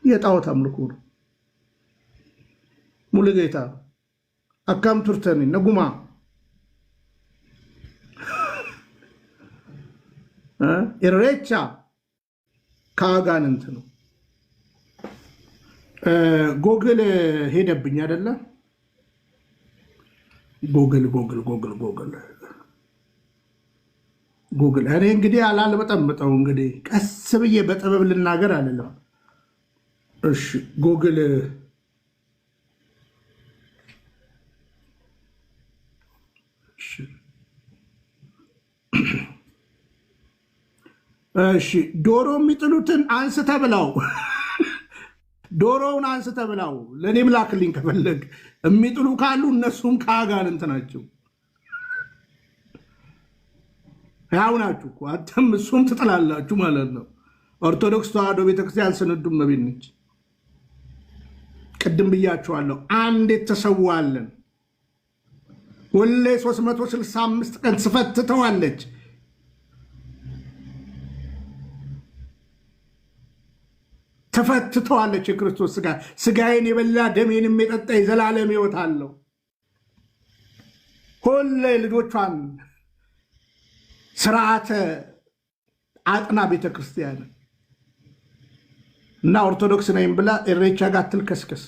የጣዖት አምልኮ ነው። ሙሉጌታ አካም ቱርተኒ ነጉማ ኢሬቻ ከአጋንንት ነው። ጎግል ሄደብኝ አይደለ? ጎግል እኔ እንግዲህ አላልበጠምጠው። እንግዲህ ቀስ ብዬ በጥበብ ልናገር አልለም። እሺ ጎግል እሺ ዶሮ የሚጥሉትን አንስተ ብላው፣ ዶሮውን አንስተ ብላው። ለእኔም ላክልኝ ከፈለግ። የሚጥሉ ካሉ እነሱም ከአጋንንት ናቸው። ያው ናችሁ እኮ አንተም እሱም ትጥላላችሁ ማለት ነው። ኦርቶዶክስ ተዋሕዶ ቤተክርስቲያን ስንዱም መቤት ነች። ቅድም ብያችኋለሁ። አንድ የተሰዋለን ሁሌ 365 ቀን ስፈትተዋለች። ተፈትተዋለች። የክርስቶስ ስጋዬን የበላ ደሜንም የጠጣ የዘላለም ሕይወት አለው። ሁሌ ልጆቿን ስርዓተ አጥና ቤተክርስቲያን እና ኦርቶዶክስ ነኝ ብላ ኢሬቻ ጋር ትልከስከስ።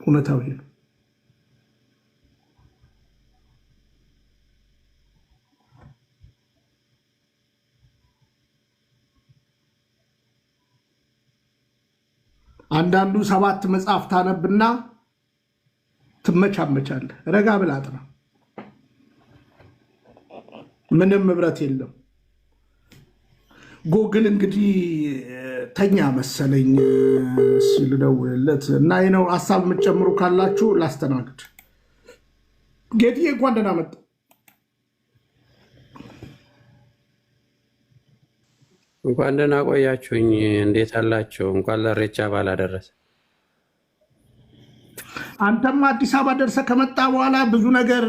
እውነታዊ ነው። አንዳንዱ 7 መጽሐፍ ታነብና ትመቻመቻለህ። ረጋ ብላ አጥና። ምንም ህብረት የለም። ጎግል እንግዲህ ተኛ መሰለኝ ሲል ደውልለት እና ነው ሀሳብ የምትጨምሩ ካላችሁ ላስተናግድ። ጌትዬ እንኳን ደህና መጣ። እንኳን ደህና ቆያችሁኝ። እንዴት አላችሁ? እንኳን ለኢሬቻ በዓል አደረሰ። አንተም አዲስ አበባ ደርሰ ከመጣ በኋላ ብዙ ነገር፣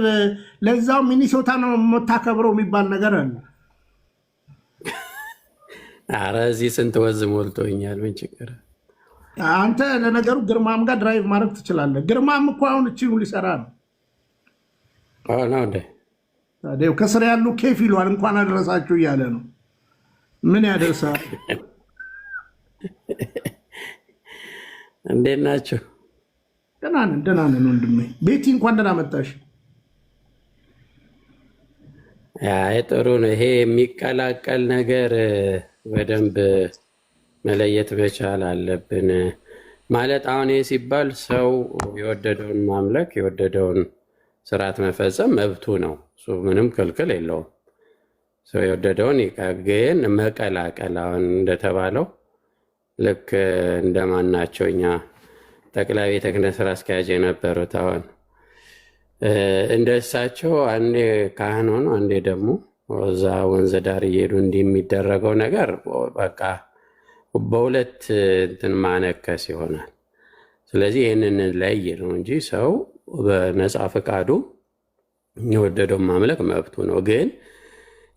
ለዛው ሚኒሶታ ነው የምታከብረው የሚባል ነገር አለ። አረ እዚህ ስንት ወዝ ሞልቶኛል። ምን ችግር? አንተ ለነገሩ ግርማም ጋር ድራይቭ ማድረግ ትችላለህ። ግርማም እኮ አሁን እቺኑ ሊሰራ ነው። ነው እንዴ? ከስር ያሉ ኬፍ ይሏል እንኳን አደረሳችሁ እያለ ነው። ምን ያደርሳል? እንዴት ናችሁ? ደህና ነን ወንድሜ። ቤቲ እንኳን ደህና መጣሽ። ጥሩ ነው። ይሄ የሚቀላቀል ነገር በደንብ መለየት መቻል አለብን። ማለት አሁን ይህ ሲባል ሰው የወደደውን ማምለክ የወደደውን ስርዓት መፈጸም መብቱ ነው። እሱ ምንም ክልክል የለውም። ሰው የወደደውን ግን መቀላቀል አሁን እንደተባለው ልክ እንደማናቸው እኛ ጠቅላይ ቤተ ክህነት ስራ አስኪያጅ የነበሩት አሁን እንደ እሳቸው አንዴ ካህን ሆኖ አንዴ ደግሞ እዛ ወንዝ ዳር እየሄዱ እንዲህ የሚደረገው ነገር በቃ በሁለት እንትን ማነከስ ይሆናል። ስለዚህ ይህንን ለይ ነው እንጂ ሰው በነፃ ፈቃዱ የወደደው ማምለክ መብቱ ነው። ግን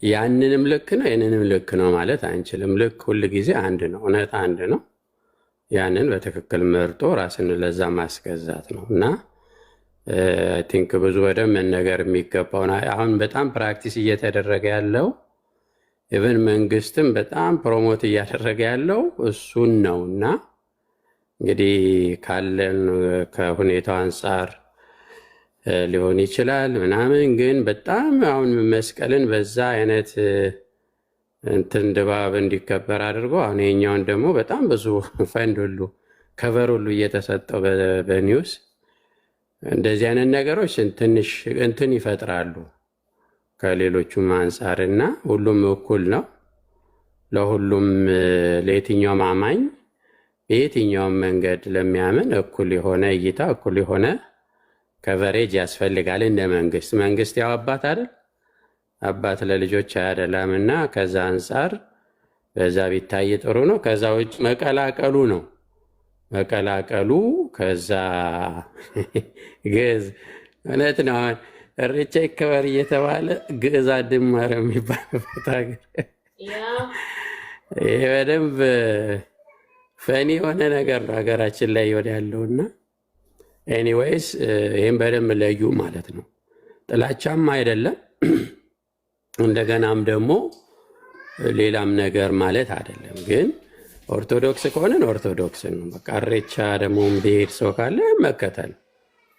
ያንንም ልክ ነው ይህንንም ልክ ነው ማለት አንችልም። ልክ ሁል ጊዜ አንድ ነው፣ እውነት አንድ ነው። ያንን በትክክል መርጦ ራስን ለዛ ማስገዛት ነው እና አይ ቲንክ ብዙ በደንብ መነገር የሚገባው አሁን በጣም ፕራክቲስ እየተደረገ ያለው ኢቨን መንግስትም በጣም ፕሮሞት እያደረገ ያለው እሱን ነው እና እንግዲህ ካለን ከሁኔታው አንጻር ሊሆን ይችላል ምናምን፣ ግን በጣም አሁን መስቀልን በዛ አይነት እንትን ድባብ እንዲከበር አድርጎ አሁን የኛውን ደግሞ በጣም ብዙ ፈንድ ሁሉ ከቨር ሁሉ እየተሰጠው በኒውስ እንደዚህ አይነት ነገሮች ትንሽ እንትን ይፈጥራሉ ከሌሎቹም አንጻር እና ሁሉም እኩል ነው። ለሁሉም ለየትኛውም አማኝ በየትኛውም መንገድ ለሚያምን እኩል የሆነ እይታ እኩል የሆነ ከቨሬጅ ያስፈልጋል። እንደ መንግስት ያው አባት አይደል፣ አባት ለልጆች አያደላም እና ከዛ አንጻር በዛ ቢታይ ጥሩ ነው። ከዛ ውጭ መቀላቀሉ ከዛ ግዕዝ እውነት ነው። አሁን እሬቻ ይከበር እየተባለ ግዕዝ አድማረ የሚባልበት ሀገር ይህ በደንብ ፈኒ የሆነ ነገር ነው ሀገራችን ላይ ወደ ያለውና ኤኒዌይስ ይህም በደንብ ለዩ ማለት ነው። ጥላቻም አይደለም እንደገናም ደግሞ ሌላም ነገር ማለት አይደለም። ግን ኦርቶዶክስ ከሆንን ኦርቶዶክስ ነው በቃ። እሬቻ ደግሞ ብሄድ ሰው ካለ መከተል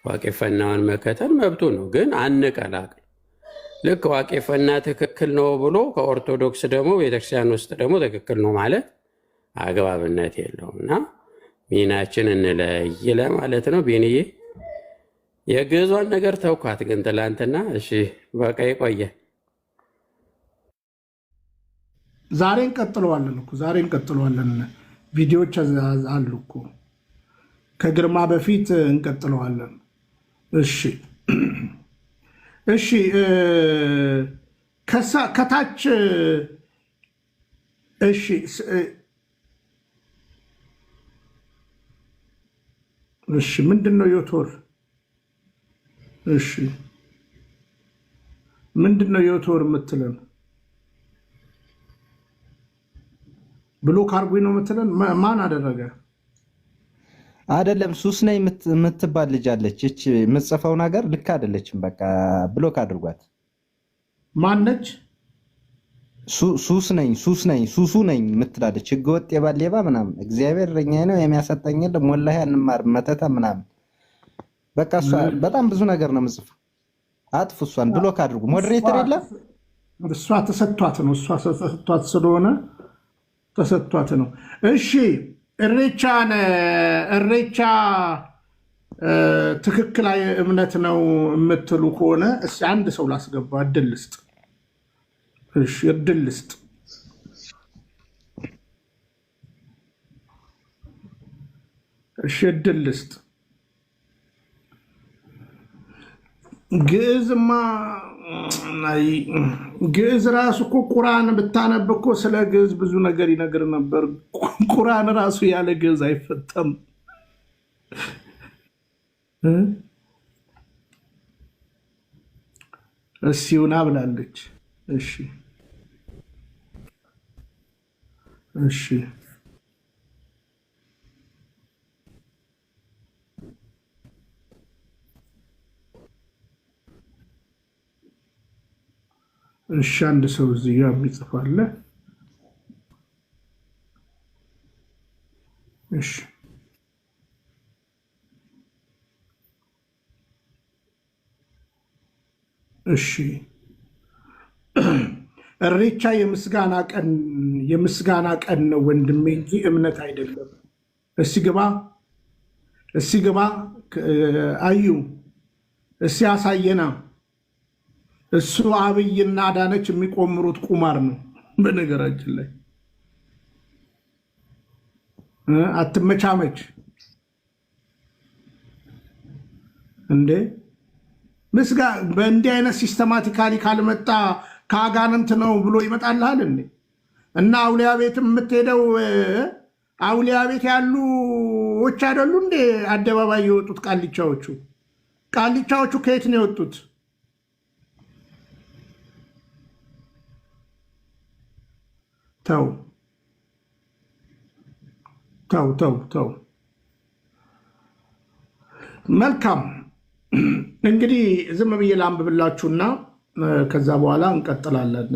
ዋቄፈናውን መከተል መብቱ ነው። ግን አንቀላቅል። ልክ ዋቄፈና ትክክል ነው ብሎ ከኦርቶዶክስ ደግሞ ቤተክርስቲያን ውስጥ ደግሞ ትክክል ነው ማለት አግባብነት የለውም እና ሚናችን እንለይ ለማለት ነው። ቢንዬ የግዕዟን ነገር ተውኳት ግን ትላንትና። እሺ በቃ ይቆየ። ዛሬ እንቀጥለዋለን። ቪዲዮዎች አሉ እኮ ከግርማ በፊት እንቀጥለዋለን። እሺ ከታች እሺ ምንድን ነው ዮቶር? እሺ ምንድን ነው ዮቶር የምትለን? ብሎክ አርጉኝ ነው የምትለን? ማን አደረገ? አይደለም ሱስ ነኝ የምትባል ልጅ አለች። እቺ የምትጽፈው ነገር ልክ አይደለችም። በቃ ብሎክ አድርጓት። ማን ነች? ሱስ ነኝ ሱሱ ነኝ የምትላለች። ህገወጥ የባሌባ ምናምን እግዚአብሔር እረኛዬ ነው የሚያሰጠኝ የለም ወላሂ አንማር መተታ ምናምን። በቃ እሷ በጣም ብዙ ነገር ነው የምጽፈው። አጥፉ፣ እሷን ብሎክ አድርጉ። ሞዴሬተር የለም። እሷ ተሰጥቷት ነው። እሷ ተሰጥቷት ስለሆነ ተሰጥቷት ነው። እሺ እሬቻ ትክክላዊ እምነት ነው የምትሉ ከሆነ እስኪ አንድ ሰው ላስገባ፣ እድል ልስጥ። እሺ እድል ልስጥ። ግዕዝ ራሱ እኮ ቁርአን ብታነብ እኮ ስለ ግዕዝ ብዙ ነገር ይነግር ነበር። ቁርአን ራሱ ያለ ግዕዝ አይፈጠም። እሲውና ብላለች። እሺ አንድ ሰው እዚህ ጋር የሚጽፋለ። እሺ እሬቻ የምስጋና ቀን ነው ወንድሜ እንጂ እምነት አይደለም። እስኪ ግባ እስቲ ግባ አዩ እስቲ ያሳየና። እሱ አብይና አዳነች የሚቆምሩት ቁማር ነው። በነገራችን ላይ አትመቻመች እንዴ ምስጋ በእንዲህ አይነት ሲስተማቲካሊ ካልመጣ ከአጋንንት ነው ብሎ ይመጣልሃል እንዴ? እና አውሊያ ቤትም የምትሄደው አውሊያ ቤት ያሉዎች አይደሉ እንዴ? አደባባይ የወጡት ቃልቻዎቹ ከየት ነው የወጡት? ተው ተው ተው ተው። መልካም እንግዲህ ዝም ብዬ ላንብብላችሁና ከዛ በኋላ እንቀጥላለን።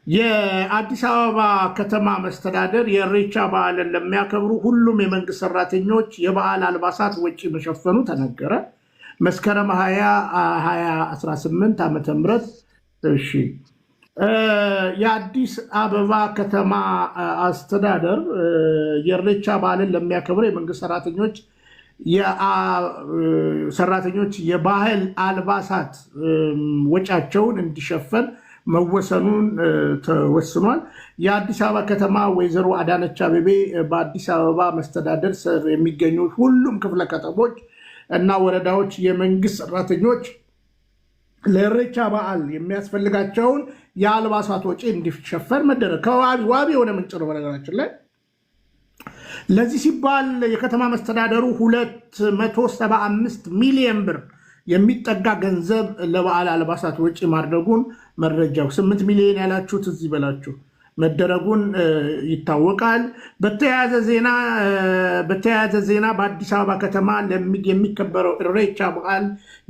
የአዲስ አበባ ከተማ መስተዳደር የኢሬቻ በዓልን ለሚያከብሩ ሁሉም የመንግስት ሰራተኞች የበዓል አልባሳት ወጪ መሸፈኑ ተነገረ። መስከረም 2018 ዓ.ም እሺ። የአዲስ አበባ ከተማ አስተዳደር የኢሬቻ በዓልን ለሚያከብሩ የመንግስት ሰራተኞች የባህል አልባሳት ወጫቸውን እንዲሸፈን መወሰኑን ተወስኗል። የአዲስ አበባ ከተማ ወይዘሮ አዳነች አቤቤ በአዲስ አበባ መስተዳደር ስር የሚገኙ ሁሉም ክፍለ ከተሞች እና ወረዳዎች የመንግስት ሰራተኞች ለኢሬቻ በዓል የሚያስፈልጋቸውን የአልባሳት ወጪ እንዲሸፈን መደረግ ከዋቢ የሆነ ምንጭ ነው። በነገራችን ላይ ለዚህ ሲባል የከተማ መስተዳደሩ 275 ሚሊዮን ብር የሚጠጋ ገንዘብ ለበዓል አልባሳት ወጪ ማድረጉን መረጃው 8 ሚሊዮን ያላችሁት እዚህ በላችሁ መደረጉን ይታወቃል። በተያያዘ ዜና በአዲስ አበባ ከተማ የሚከበረው ኢሬቻ በዓል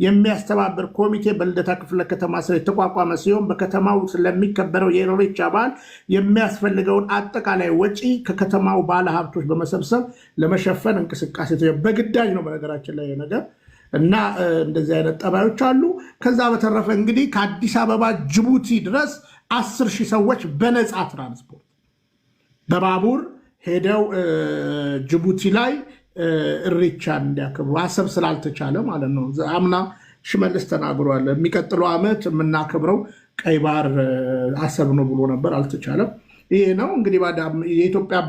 የሚያስተባብር ኮሚቴ በልደታ ክፍለ ከተማ ስር የተቋቋመ ሲሆን በከተማው ስለሚከበረው የኢሬቻ በዓል የሚያስፈልገውን አጠቃላይ ወጪ ከከተማው ባለሀብቶች በመሰብሰብ ለመሸፈን እንቅስቃሴ በግዳጅ ነው። በነገራችን ላይ ነገር እና እንደዚህ አይነት ጠባዮች አሉ። ከዛ በተረፈ እንግዲህ ከአዲስ አበባ ጅቡቲ ድረስ 10,000 ሰዎች በነፃ ትራንስፖርት በባቡር ሄደው ጅቡቲ ላይ ኢሬቻን እንዲያከብሩ አሰብ ስላልተቻለ ማለት ነው። አምና ሽመልስ ተናግሯል። የሚቀጥለው ዓመት የምናከብረው ቀይ ባህር አሰብ ነው ብሎ ነበር፣ አልተቻለም። ይሄ ነው እንግዲህ የኢትዮጵያ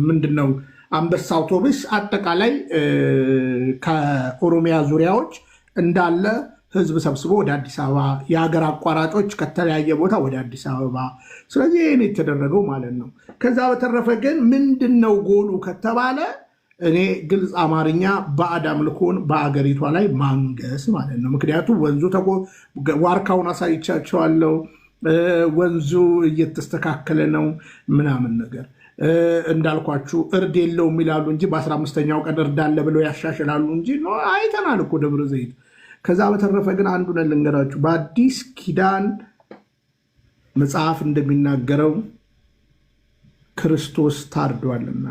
ምንድነው አንበሳ አውቶቡስ አጠቃላይ ከኦሮሚያ ዙሪያዎች እንዳለ ህዝብ ሰብስቦ ወደ አዲስ አበባ የሀገር አቋራጮች ከተለያየ ቦታ ወደ አዲስ አበባ። ስለዚህ ይህን የተደረገው ማለት ነው። ከዛ በተረፈ ግን ምንድነው ጎሉ ከተባለ እኔ ግልጽ አማርኛ ባዕድ አምልኮን በአገሪቷ ላይ ማንገስ ማለት ነው። ምክንያቱም ወንዙ ዋርካውን አሳይቻቸዋለሁ። ወንዙ እየተስተካከለ ነው ምናምን ነገር እንዳልኳችሁ እርድ የለውም ይላሉ እንጂ በ15ኛው ቀን እርድ አለ ብለው ያሻሽላሉ እንጂ አይተናል እኮ ደብረ ዘይት። ከዛ በተረፈ ግን አንዱን ልንገራችሁ። በአዲስ ኪዳን መጽሐፍ እንደሚናገረው ክርስቶስ ታርዷልና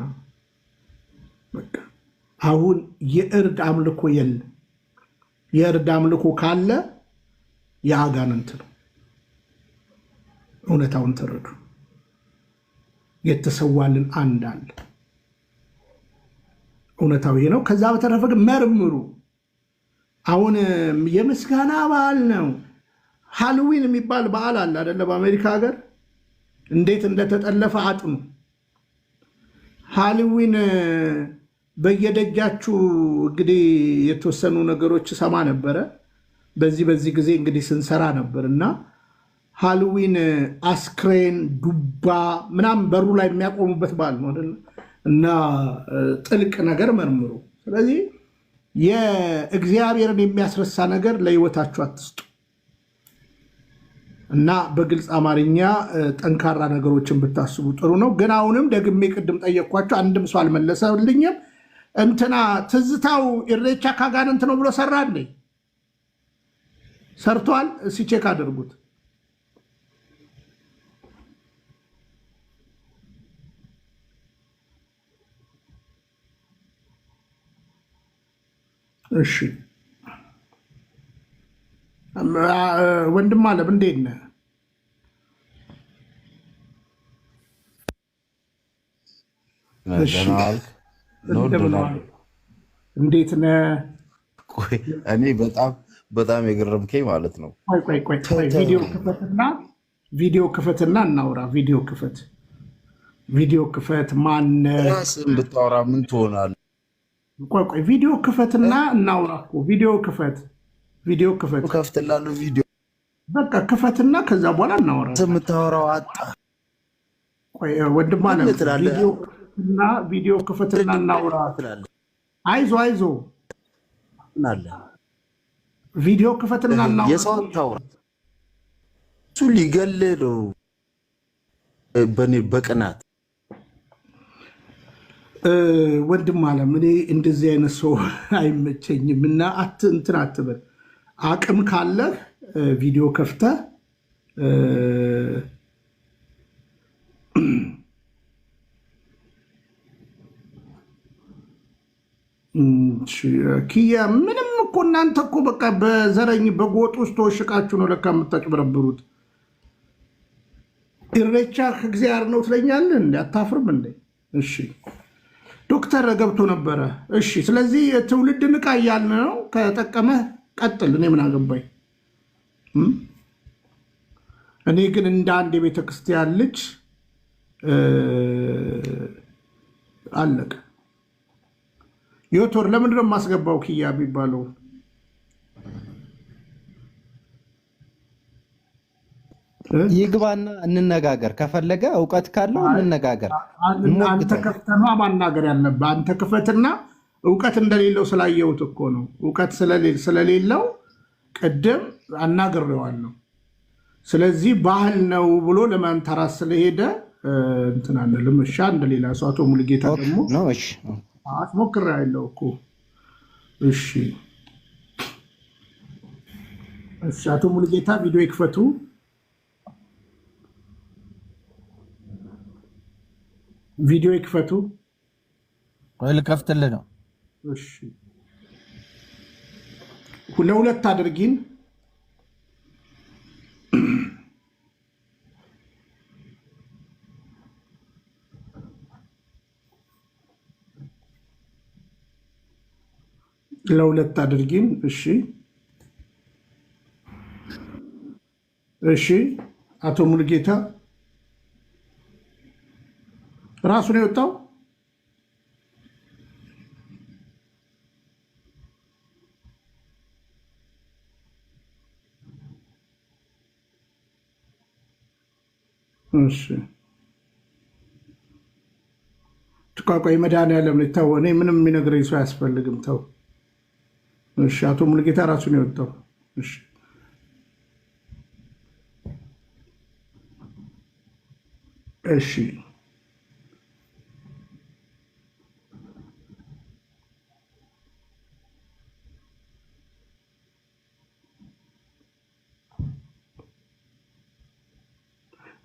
በቃ አሁን የእርድ አምልኮ የለም። የእርድ አምልኮ ካለ የአጋንንት ነው። እውነታውን ተረዱ። የተሰዋልን አንድ አለ። እውነታው ይሄ ነው። ከዛ በተረፈ ግን መርምሩ። አሁን የምስጋና በዓል ነው። ሃሎዊን የሚባል በዓል አለ አይደለ? በአሜሪካ ሀገር እንዴት እንደተጠለፈ አጥኑ። ሃሎዊን በየደጃችሁ እንግዲህ የተወሰኑ ነገሮች ሰማ ነበረ። በዚህ ጊዜ እንግዲህ ስንሰራ ነበር እና ሃሎዊን አስክሬን ዱባ ምናምን በሩ ላይ የሚያቆሙበት በዓል ነው አይደል? እና ጥልቅ ነገር መርምሩ። ስለዚህ የእግዚአብሔርን የሚያስረሳ ነገር ለህይወታችሁ አትስጡ እና በግልጽ አማርኛ ጠንካራ ነገሮችን ብታስቡ ጥሩ ነው። ግን አሁንም ደግሜ ቅድም ጠየቅኳቸው፣ አንድም ሰው አልመለሰልኝም። እንትና ትዝታው ኢሬቻ ካጋንንት ነው ብሎ ሰራ እንዴ? ሰርቷል? ሲቼክ አድርጉት። እሺ ወንድም አለም እንዴት ነህ? እንዴት ነህ? ቆይ እኔ በጣም የገረምከኝ ማለት ነው። ቆይ ቪዲዮ ክፈትና እናውራ። ቪዲዮ ክፈት። ማነህ? ራስህን ብታወራ ምን ትሆናለህ? ቆይ ቪዲዮ ክፈትና እናውራ እኮ። ቪዲዮ ክፈት። ከፍትላለሁ ቪዲዮ በቃ ክፈትና ከዛ በኋላ እናወራ። የምታወራው አጣ። ቆይ ወንድም አለ ቪዲዮ ክፈትና እናውራ። አይዞ ቪዲዮ ክፈትና እናውራ። የሰውን ታውራ እሱ ሊገልህ ነው በኔ በቅናት ወንድም አለም እኔ እንደዚህ አይነት ሰው አይመቸኝም። እና እንትን አትበል። አቅም ካለህ ቪዲዮ ከፍተህ ኪያ ምንም እኮ እናንተ እኮ በቃ በዘረኝ በጎጥ ውስጥ ተወሽቃችሁ ነው ለካ የምታጭበረብሩት። ኢሬቻ ከእግዚአብሔር ነው ትለኛለህ እንዴ? አታፍርም እንዴ? እሺ ዶክተር ገብቶ ነበረ። እሺ ስለዚህ ትውልድ ንቃ እያልን ነው። ከጠቀመህ ቀጥል። እኔ ምን አገባኝ? እኔ ግን እንደ አንድ የቤተ ክርስቲያን ልጅ አለቀ። ዮቶር ለምንድን ነው የማስገባው? ኪያ የሚባለው ይግባና እንነጋገር። ከፈለገ እውቀት ካለው እንነጋገር። አንተ ከፍተህ ነው ማናገር ያለብህ። አንተ ክፈትና እውቀት እንደሌለው ስላየሁት እኮ ነው። እውቀት ስለሌለው ቅድም አናግሬዋለሁ። ስለዚህ ባህል ነው ብሎ ለማንተራስ ስለሄደ እንትን አንልም። እሺ እንደሌላ ሰው አቶ ሙሉጌታ ደግሞ አትሞክሬያለሁ እኮ። እሺ አቶ ሙሉጌታ ቪዲዮ ይክፈቱ። ቪዲዮ ይክፈቱ። ወይ ልከፍትልህ ነው? እሺ ለሁለት አድርጊን። ለሁለት አድርጊን። እሺ አቶ ሙሉጌታ ራሱ ነው የወጣው። እሺ ቆይ መድኃኒዓለም ነው ተው። እኔ ምንም የሚነግረኝ ሰው አያስፈልግም። ተው። እሺ አቶ ሙሉጌታ ራሱ ነው የወጣው። እሺ እሺ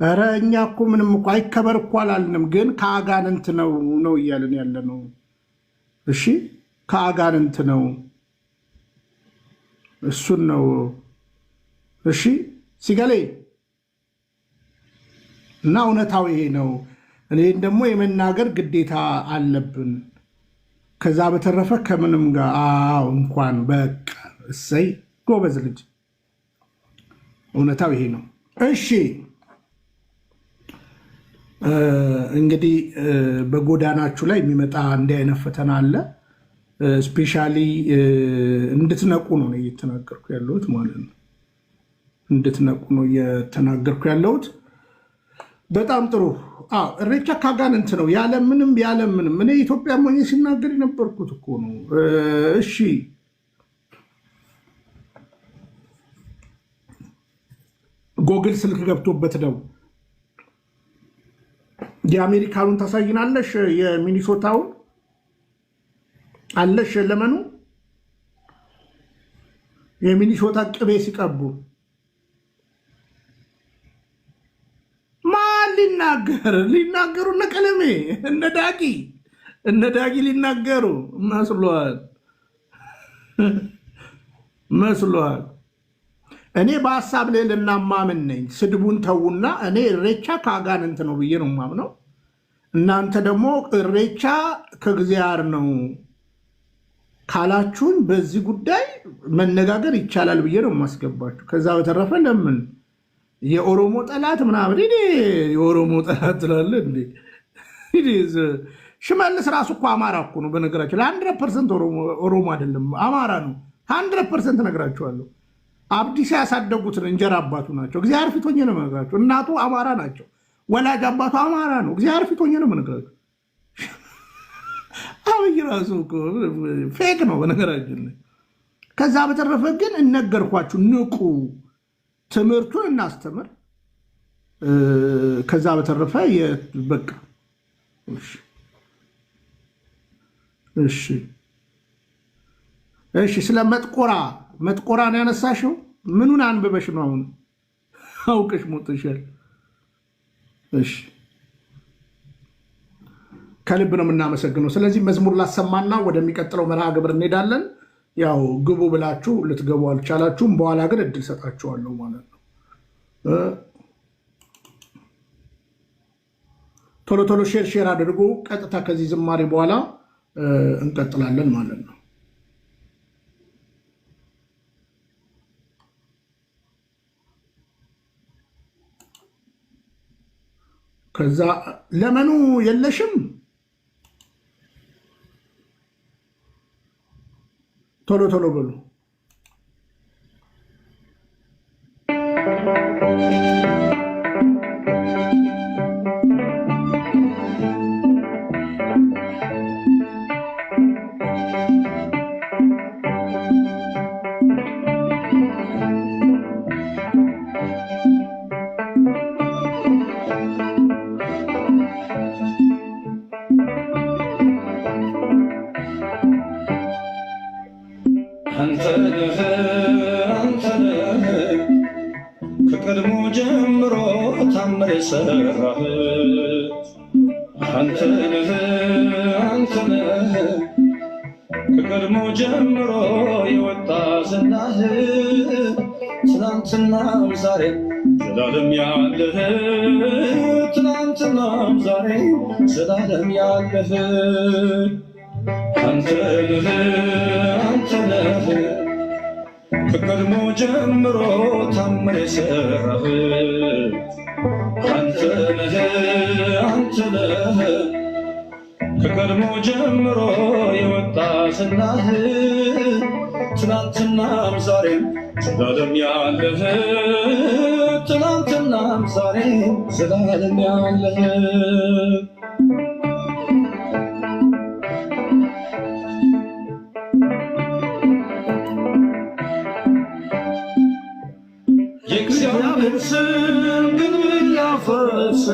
ኧረ እኛ እኮ ምንም እኮ አይከበር እኮ አላልንም፣ ግን ከአጋንንት ነው እያልን ያለ ነው። እሺ ከአጋንንት ነው፣ እሱን ነው። እሺ ሲገሌ እና እውነታው ይሄ ነው። እኔን ደግሞ የመናገር ግዴታ አለብን። ከዛ በተረፈ ከምንም ጋር እንኳን በቃ እሰይ ጎበዝ ልጅ። እውነታው ይሄ ነው። እሺ እንግዲህ በጎዳናችሁ ላይ የሚመጣ እንዲህ አይነት ፈተና አለ። ስፔሻሊ እንድትነቁ ነው እየተናገርኩ ያለሁት ማለት ነው። እንድትነቁ ነው እየተናገርኩ ያለሁት። በጣም ጥሩ። እሬቻ ከአጋንንት ነው ያለምንም። እኔ ኢትዮጵያ ሞኝ ሲናገር የነበርኩት እኮ ነው። እሺ ጎግል ስልክ ገብቶበት ነው። የአሜሪካኑን ታሳይናለሽ? የሚኒሶታውን አለሽ? ለመኑ የሚኒሶታ ቅቤ ሲቀቡ ማን ሊናገሩ እነ ቀለሜ እነ ዳጊ ሊናገሩ መስሏል። እኔ በሀሳብ ላይ ልናማምን ነኝ። ስድቡን ተዉና፣ እኔ እሬቻ ከአጋንንት ነው ብዬ ነው የማምነው። እናንተ ደግሞ እሬቻ ከእግዚአብሔር ነው ካላችሁን በዚህ ጉዳይ መነጋገር ይቻላል ብዬ ነው የማስገባችሁ። ከዛ በተረፈ ለምን የኦሮሞ ጠላት ምናምን የኦሮሞ ጠላት ትላለህ እንዴ? ሽመልስ ራሱ እኮ አማራ እኮ ነው። በነገራችሁ ለ100% ኦሮሞ አይደለም አማራ ነው። 100% ነግራችኋለሁ። አብዲሳ ያሳደጉትን እንጀራ አባቱ ናቸው። እግዚአብሔር ፊት ሆኜ ነው የምነግራችሁ። እናቱ አማራ ናቸው። ወላጅ አባቱ አማራ ነው። እግዚአብሔር ፊት ሆኜ ነው የምነግራችሁ። አብይ ራሱ ፌክ ነው በነገራችን። ከዛ በተረፈ ግን እነገርኳችሁ፣ ንቁ፣ ትምህርቱን እናስተምር። ከዛ በተረፈ በቃ እሺ። ስለ መጥቆራ ነው ያነሳሽው። ምኑን አንብበሽ ነው አሁን አውቀሽ ሞትሻል? እሺ ከልብ ነው የምናመሰግነው። ስለዚህ መዝሙር ላሰማና ወደሚቀጥለው መርሃ ግብር እንሄዳለን። ያው ግቡ ብላችሁ ልትገቡ አልቻላችሁም። በኋላ ግን እድል ሰጣችኋለሁ ማለት ነው። ቶሎ ቶሎ ሼር አድርጉ። ቀጥታ ከዚህ ዝማሬ በኋላ እንቀጥላለን ማለት ነው። ከዛ ለመኑ የለሽም ቶሎ ቶሎ በሉ። ከቀድሞ ጀምሮ ታምር የሰራህ አንተ ነህ ከቀድሞ ጀምሮ የወጣ ዝናህ ትናንትናም ዛሬ ዘላለም ያለህ ትናንትናም ዛሬ ዘላለም ያለህ አንተ ነህ ከቀድሞ ጀምሮ ታምር የሰራህ አንተ ነህ ከቀድሞ ጀምሮ የወጣ ዝናህ ትናንትናም ዛሬም ዘላለም ያለህ ትናንትናም ዛሬም ዘላለም ያለህ የእግዚአብሔር ስም ግን እያፈረሰ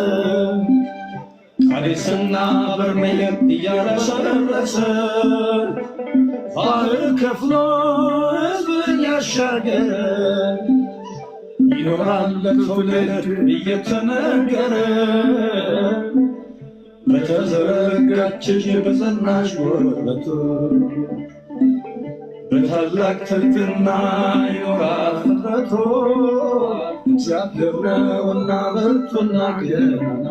ቃዴስና በርሜል እያረሰረሰ ባህር ከፍሎ ሕዝብን ያሻገረ ይኖራል ለትውልድ እየተነገረ በተዘረጋች በጸናች ጉልበቱ በታላቅ ትሕትና ይኖራል ፍጥረቱ እግዚአብሔር ነውና ብርቱና ገናና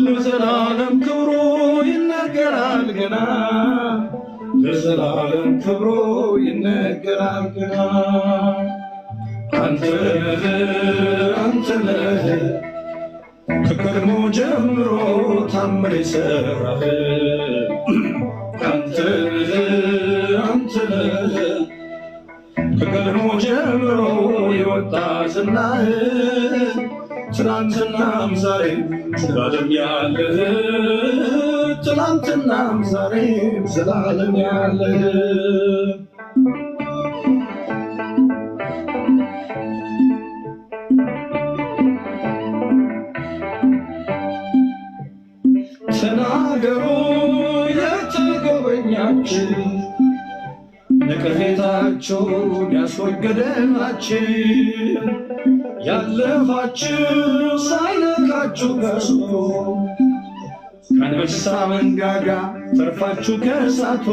ለዘላለም ክብሩ ይነገራል ገና ለዘላለም ክብሩ ይነገራል ገና አንተ ነህ ከቀድሞ ጀምሮ ታምር የሰራህ አንተ ነህ ከቀድሞ ጀምሮ የወጣ ዝናህ ትናንትናም ዛሬም ዘላለም ያለህ ትናንትናም ዛሬም ዘላለም ያለህ ተናገሩ የተጎበኛችሁ ነቀፌታችሁን ያስወገደላችሁ ያለፋችሁ ሳይነካችሁ ከስቶ ከአንበሳ መንጋጋ ተርፋችሁ ከእሳቱ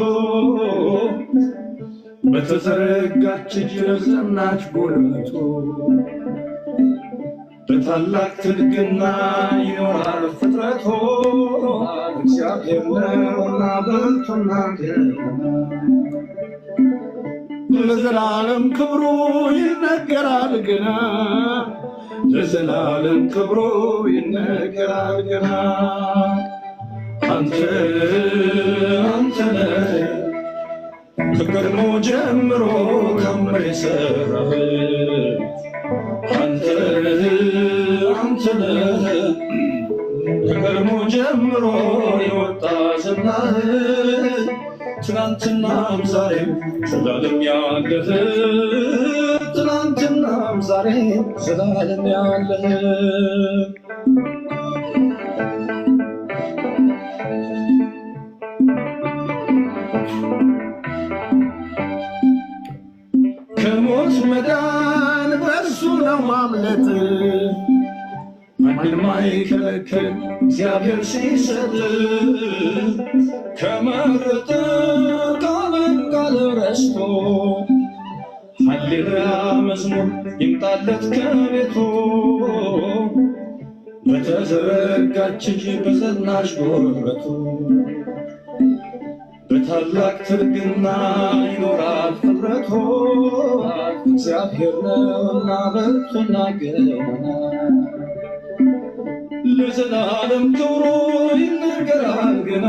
በተዘረጋች እጅ በጸናች ጉልበቱ በታላቅ ትድግና ይኖራል ፍጥረቶ እግዚአብሔር ነውና በልቶና ለዘላለም ክብሩ ይነገራል ገና ለዘላለም ክብሩ ይነገራል ገና አንተ ነህ ከቀድሞ ጀምሮ ታምር የሰራህ አንተ ነህ ከቀድሞ ጀምሮ የወጣ ዝናህ ትናንትናም ዛሬም ዘላለም ያለህ ትናንትናም ዛሬም ዘላለም ያለህ ከሞት መዳን በእርሱ ነው ማምለጥ ማንም አይከለክል እግዚአብሔር ሲሰጥ ከመረጠ ቃል ረስቶ ሃሌሉያ መዝሙር ይምጣለት ከቤቱ በተዘረጋች እጅ በጸናች ጉልበቱ በታላቅ ትርግና ይኖራል ፍጥረቱ እግዚአብሔር ነውና በርቱና ገናና ለዘላለም ክብሩ ይነገራል ገና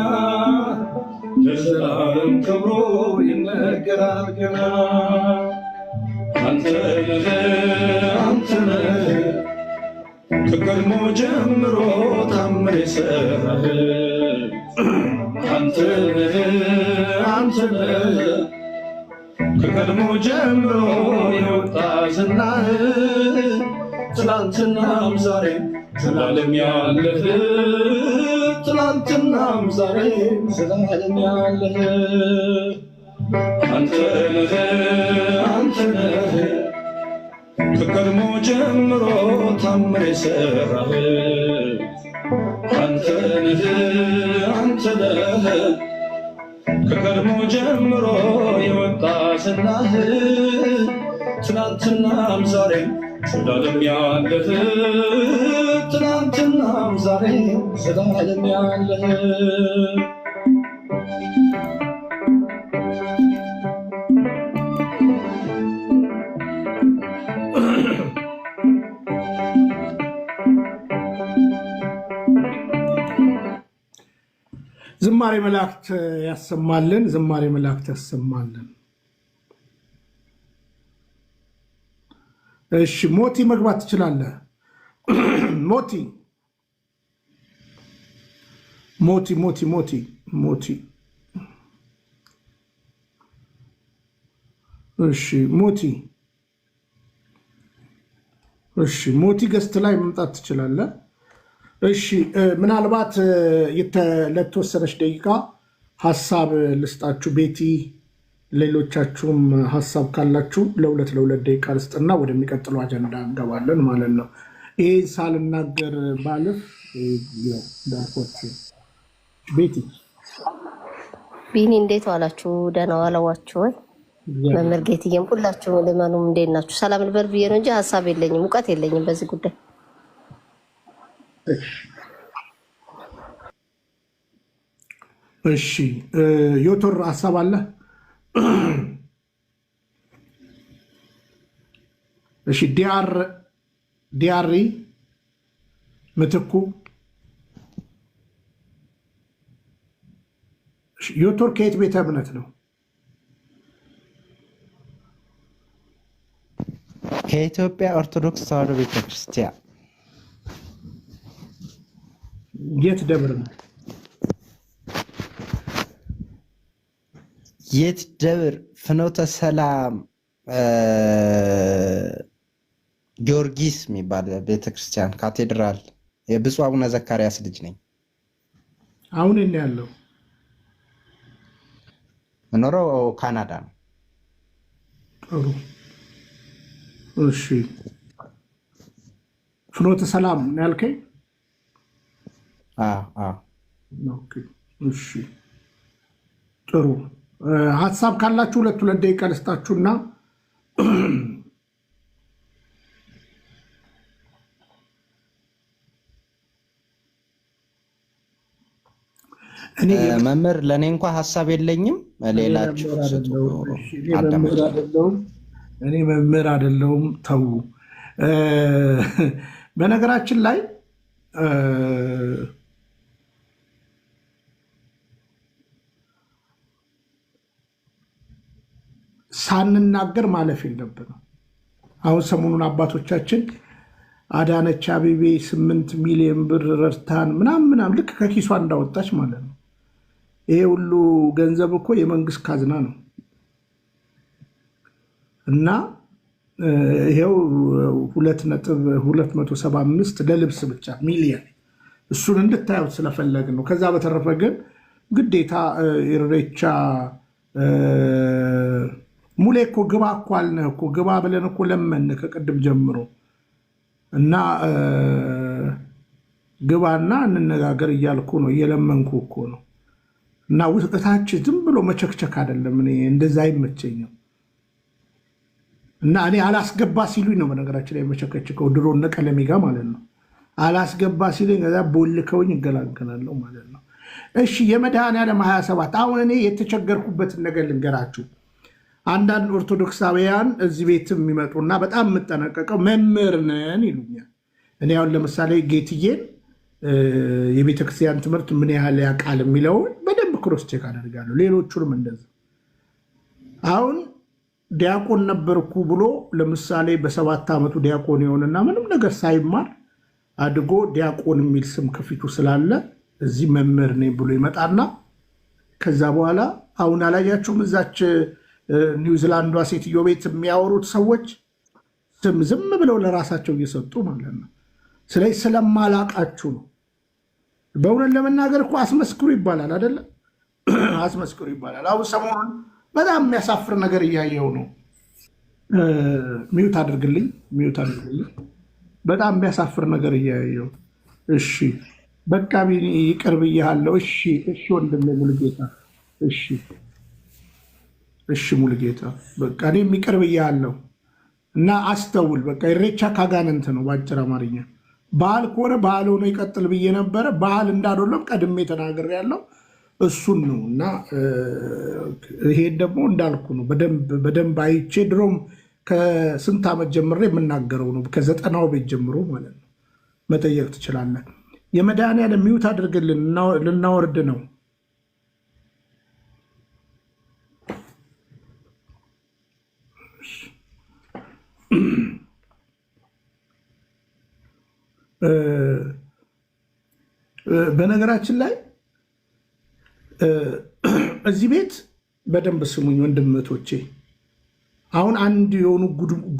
ለዘላለም ክብሩ ይነገራል ገና አንተ ነህ ከቀድሞ ጀምሮ ታምር የሰራህ አንተ ነህ ከቀድሞ ጀምሮ የወጣ ዝናህ ትናንትናም ዛሬም ዘላለም ያለህ ትናንትናም ዛሬም ዘላለም ያለህ አንተ ነህ ከቀድሞ ጀምሮ ታምር የሰራህ አንተ ነህ ከቀድሞ ጀምሮ የወጣ ዝናህ ትናንትናም ዛሬም ዘላለም ያለህ ትናንትናም ዛሬም ዘላለም ያለህ ዝማሬ መላእክት ያሰማልን። ዝማሬ መላእክት ያሰማልን። እሺ ሞቲ መግባት ትችላለህ። ሞቲ እሺ ሞቲ ገስት ላይ መምጣት ትችላለህ። እሺ ምናልባት ለተወሰነች ደቂቃ ሀሳብ ልስጣችሁ። ቤቲ ሌሎቻችሁም ሀሳብ ካላችሁ ለሁለት ደቂቃ ልስጥና ወደሚቀጥለው አጀንዳ እንገባለን ማለት ነው። ይሄን ሳልናገር ባልፍ ቤቲ ቢኒ እንዴት ዋላችሁ? ደህና ዋላችሁ ወይ? መምህር ጌትዬም ሁላችሁ ልመኑም እንዴት ናችሁ? ሰላም ልበል ብዬ ነው እንጂ ሀሳብ የለኝም፣ እውቀት የለኝም በዚህ ጉዳይ። እሺ ዮቶር ሀሳብ አለ? እሺ ዲያሪ ምትኩ ዮቶር ከየት ቤተ እምነት ነው? ከኢትዮጵያ ኦርቶዶክስ ተዋሕዶ ቤተክርስቲያን። የት ደብር ነው? የት ደብር? ፍኖተ ሰላም ጊዮርጊስ የሚባል ቤተክርስቲያን ካቴድራል። የብፁዕ አቡነ ዘካርያስ ልጅ ነኝ። አሁን እኔ ያለው የምኖረው ካናዳ ነው። ጥሩ እሺ። ፍኖተ ሰላም ነው ያልከኝ? ኦኬ እሺ ጥሩ። ሀሳብ ካላችሁ ሁለት ደቂቃ ልስጣችሁና መምህር ለእኔ እንኳ ሀሳብ የለኝም። ሌላችሁ እኔ መምህር አይደለሁም። ተው። በነገራችን ላይ ሳንናገር ማለፍ የለብንም። አሁን ሰሞኑን አባቶቻችን አዳነች አቤቤ 8 ሚሊዮን ብር ረድታን ምናምን ልክ ከኪሷ እንዳወጣች ማለት ነው። ይሄ ሁሉ ገንዘብ እኮ የመንግስት ካዝና ነው እና ይሄው 2.275 ለልብስ ብቻ ሚሊዮን፣ እሱን እንድታዩት ስለፈለግን ነው። ከዛ በተረፈ ግን ግዴታ ኢሬቻ ሙሌ እኮ ግባ እኮ አልነህ እኮ ግባ ብለን እኮ ለመን ከቅድም ጀምሮ እና ግባና እንነጋገር እያልኩ ነው፣ እየለመንኩ እኮ ነው። እና ውስጥታች ዝም ብሎ መቸክቸክ አይደለም። እኔ እንደዛ አይመቸኝም። እና እኔ አላስገባ ሲሉኝ ነው በነገራችን ላይ መቸከችከው፣ ድሮ እነ ቀለሜ ጋር ማለት ነው። አላስገባ ሲሉኝ ከዛ ቦልከውኝ ይገላገላለሁ ማለት ነው። እሺ የመድኃኔዓለም 27 አሁን እኔ የተቸገርኩበትን ነገር ልንገራችሁ። አንዳንድ ኦርቶዶክሳውያን እዚህ ቤትም የሚመጡና በጣም የምጠነቀቀው መምህር ነን ይሉኛል። እኔ አሁን ለምሳሌ ጌትዬን የቤተክርስቲያን ትምህርት ምን ያህል ያውቃል የሚለውን በደንብ ክሮስ ቼክ አደርጋለሁ። ሌሎቹንም እንደዛ። አሁን ዲያቆን ነበርኩ ብሎ ለምሳሌ በ7 ዓመቱ ዲያቆን የሆነና ምንም ነገር ሳይማር አድጎ ዲያቆን የሚል ስም ከፊቱ ስላለ እዚህ መምህር ነኝ ብሎ ይመጣና ከዛ በኋላ አሁን አላያችሁም እዛች ኒውዚላንዷ ሴትዮ ቤት የሚያወሩት ሰዎች ስም ዝም ብለው ለራሳቸው እየሰጡ ማለት ነው። ስለዚህ ስለማላቃችሁ ነው። በእውነት ለመናገር እኮ አስመስክሩ ይባላል አይደለ? አስመስክሩ ይባላል። አሁን ሰሞኑን በጣም የሚያሳፍር ነገር እያየው ነው። ሚዩት አድርግልኝ። በጣም የሚያሳፍር ነገር እያየው። እሺ በቃ ይቅር ብያለሁ። እሺ ወንድሜ ሙሉጌታ፣ እሺ ሙሉጌታ፣ በቃ እኔም ይቅር ብያለሁ። እና አስተውል። በቃ ኢሬቻ ካጋንንት ነው በአጭር አማርኛ። ባህል ከሆነ ባህል ሆኖ ይቀጥል ብዬ ነበረ። ባህል እንዳልሆነም ቀድሜ ተናግሬያለሁ። እሱን ነው እና ይሄን ደግሞ እንዳልኩ ነው በደንብ አይቼ ድሮም ከስንት ዓመት ጀምሬ የምናገረው ነው። ከ90ው ቤት ጀምሮ ማለት ነው። መጠየቅ ትችላለህ። የመድኃኔዓለም ሚዩት አድርግልን፣ ልናወርድ ነው። በነገራችን ላይ እዚህ ቤት በደንብ ስሙኝ ወንድምቶቼ። አሁን አንድ የሆኑ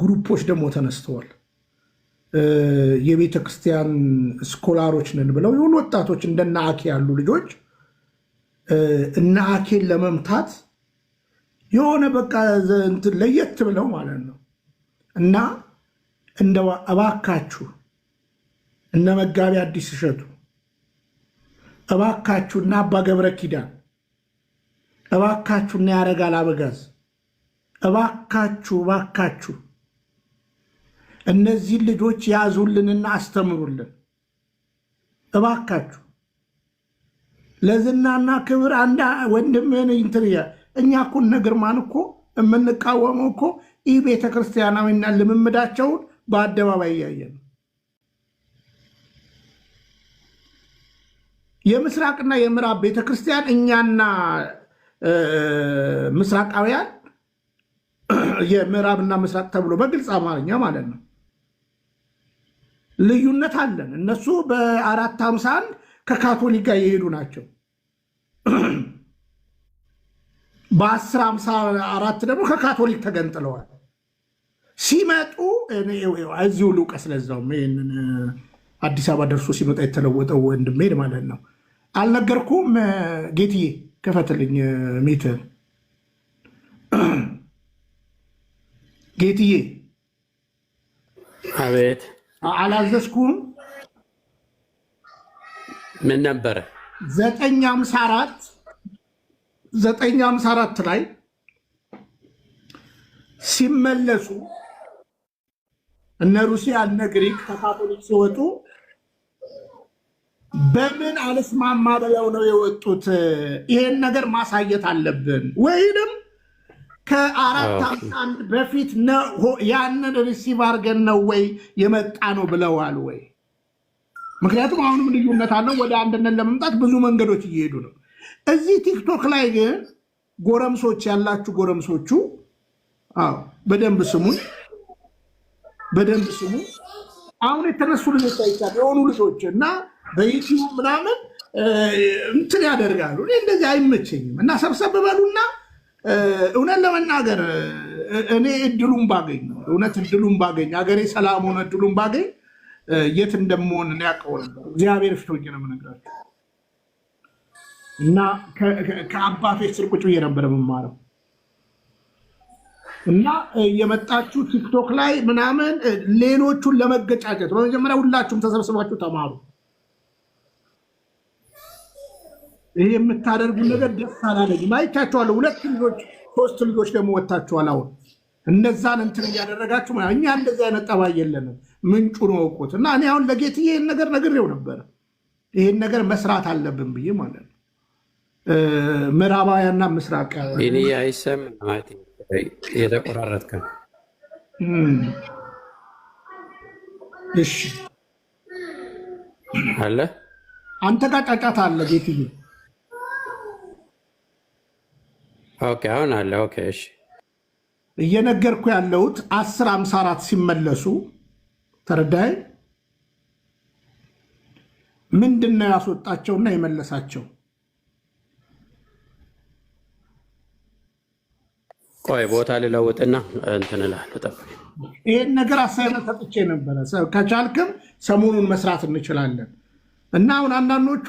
ግሩፖች ደግሞ ተነስተዋል። የቤተ ክርስቲያን ስኮላሮች ነን ብለው የሆኑ ወጣቶች እንደነ አኬ ያሉ ልጆች እነ አኬን ለመምታት የሆነ በቃ ለየት ብለው ማለት ነው። እና እንደው እባካችሁ እነ መጋቢ አዲስ እሸቱ እባካችሁ እና አባ ገብረ ኪዳን እባካችሁ እና ያረጋል አበጋዝ እባካችሁ እነዚህ ልጆች ያዙልንና አስተምሩልን እባካችሁ። ለዝናና ክብር አንድ ወንድምህን እንትርያ እኛ እኮ ነግርማን እኮ የምንቃወመው እኮ ይህ ቤተክርስቲያናዊና ልምምዳቸውን በአደባባይ እያየን ነው። የምስራቅና የምዕራብ ቤተክርስቲያን እኛና ምስራቃውያን የምዕራብና ምስራቅ ተብሎ በግልጽ አማርኛ ማለት ነው ልዩነት አለን። እነሱ በ451 ከካቶሊክ ጋር የሄዱ ናቸው። በ1054 ደግሞ ከካቶሊክ ተገንጥለዋል። ሲመጡ እዚሁ ልውቀስ ለዛውም ይህንን አዲስ አበባ ደርሶ ሲመጣ የተለወጠው ወንድሜ ማለት ነው። አልነገርኩም? ጌትዬ ክፈትልኝ ሜትር ጌትዬ። አቤት። አላዘዝኩም? ምን ነበረ? 954 ላይ ሲመለሱ እነ ሩሲያ እነ ግሪክ ከካቶሊክ ሲወጡ በምን አልስማማ ብለው ነው የወጡት? ይሄን ነገር ማሳየት አለብን። ወይንም ከ4 ዓመት በፊት ያንን ሪሲቭ አድርገን ነው ወይ የመጣ ነው ብለዋል ወይ? ምክንያቱም አሁንም ልዩነት አለው። ወደ አንድነት ለመምጣት ብዙ መንገዶች እየሄዱ ነው። እዚህ ቲክቶክ ላይ ግን ጎረምሶች ያላችሁ ጎረምሶቹ በደንብ ስሙኝ፣ በደንብ ስሙ። አሁን የተነሱ ልጆች አይቻል የሆኑ ልጆች እና በዩቲዩብ ምናምን እንትን ያደርጋሉ። እኔ እንደዚህ አይመቸኝም እና ሰብሰብ በሉና እውነት ለመናገር እኔ እድሉን ባገኝ እውነት እድሉን ባገኝ አገሬ ሰላም ሆነ እድሉን ባገኝ የት እንደምሆን እኔ ያውቀው ነበር። እግዚአብሔር ፊት ሆኜ ነው የምነግራቸው እና ከአባቶች ስር ቁጭ ብዬ ነበር የምማረው እና የመጣችሁ ቲክቶክ ላይ ምናምን ሌሎቹን ለመገጫጨት በመጀመሪያ ሁላችሁም ተሰብስባችሁ ተማሩ። ይሄ የምታደርጉ ነገር ደስ አላለኝም። አይቻችኋለሁ። 2 ልጆች 3 ልጆች ደግሞ ወጣችኋል። አሁን እነዛን እንትን እያደረጋችሁ እኛ እንደዚህ አይነት ጠባይ የለንም። ምንጩን ወቁት እና እኔ አሁን ለጌትዬ ይሄን ነገር ነግሬው ነበር። ይሄን ነገር መስራት አለብን ብዬ ማለት ነው። ምዕራባውያንና ምስራቅ እኔ አይሰማም ማለት የተቆራረጥከ እሺ አለ አንተ ጋር ጫጫታ አለ ጌትዬ። ኦኬ አሁን አለ። ኦኬ እሺ እየነገርኩ ያለሁት 1054 ሲመለሱ ተረዳይ ምንድነው ያስወጣቸውና የመለሳቸው? ቆይ ቦታ ልለውጥና እንትን እላለሁ። ጠፋ። ይሄን ነገር አሳይመንት ሰጥቼ ነበረ። ከቻልክም ሰሞኑን መስራት እንችላለን እና አሁን አንዳንዶቹ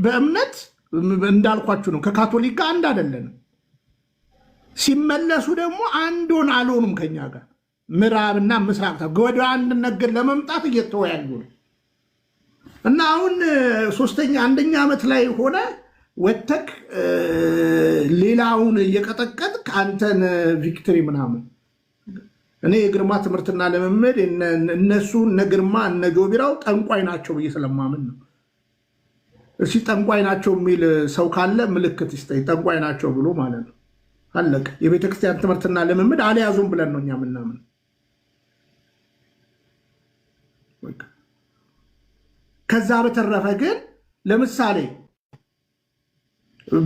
በእምነት እንዳልኳችሁ ነው ከካቶሊክ ጋር አንድ አይደለንም። ሲመለሱ ደግሞ አንዱን አልሆኑም ከኛ ጋር ምዕራብና ምስራቅ ወደ አንድ ነገር ለመምጣት እየተወያዩ ነው እና አሁን አንደኛ ዓመት ላይ ሆነ ወተክ ሌላውን እየቀጠቀጥ አንተን ቪክትሪ ምናምን እኔ የግርማ ትምህርትና ልምምድ እነሱ እነ ግርማ እነ ጆቢራው ጠንቋይ ናቸው ብዬ ስለማምን ነው። እሺ ጠንቋይ ናቸው የሚል ሰው ካለ ምልክት ይስጠኝ። ጠንቋይ ናቸው ብሎ ማለት ነው። አለቀ። የቤተክርስቲያን ትምህርትና ልምምድ አልያዙም ብለን ነው እኛ ምናምን። ከዛ በተረፈ ግን ለምሳሌ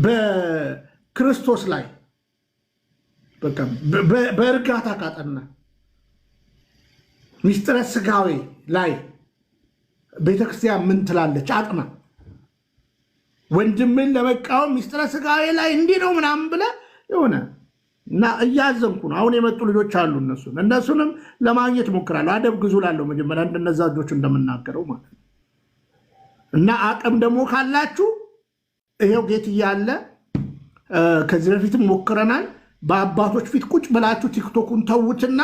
በክርስቶስ ላይ በእርጋታ ካጠና ሚስጥረ ስጋዌ ላይ ቤተክርስቲያን ምን ትላለች አጥና። ወንድምን ለመቃወም ሚስጥረ ስጋዌ ላይ እንዲህ ነው ምናምን ብለህ የሆነ እና እያዘንኩ ነው። አሁን የመጡ ልጆች አሉ። እነሱንም ለማግኘት ሞክራለሁ። አደብ ግዙ ላለው መጀመሪያ እንደነዛ ልጆች እንደምናገረው ማለት ነው። እና አቅም ደግሞ ካላችሁ ይሄው ጌትዬ አለ። ከዚህ በፊትም ሞክረናል። በአባቶች ፊት ቁጭ ብላችሁ ቲክቶኩን ተውትና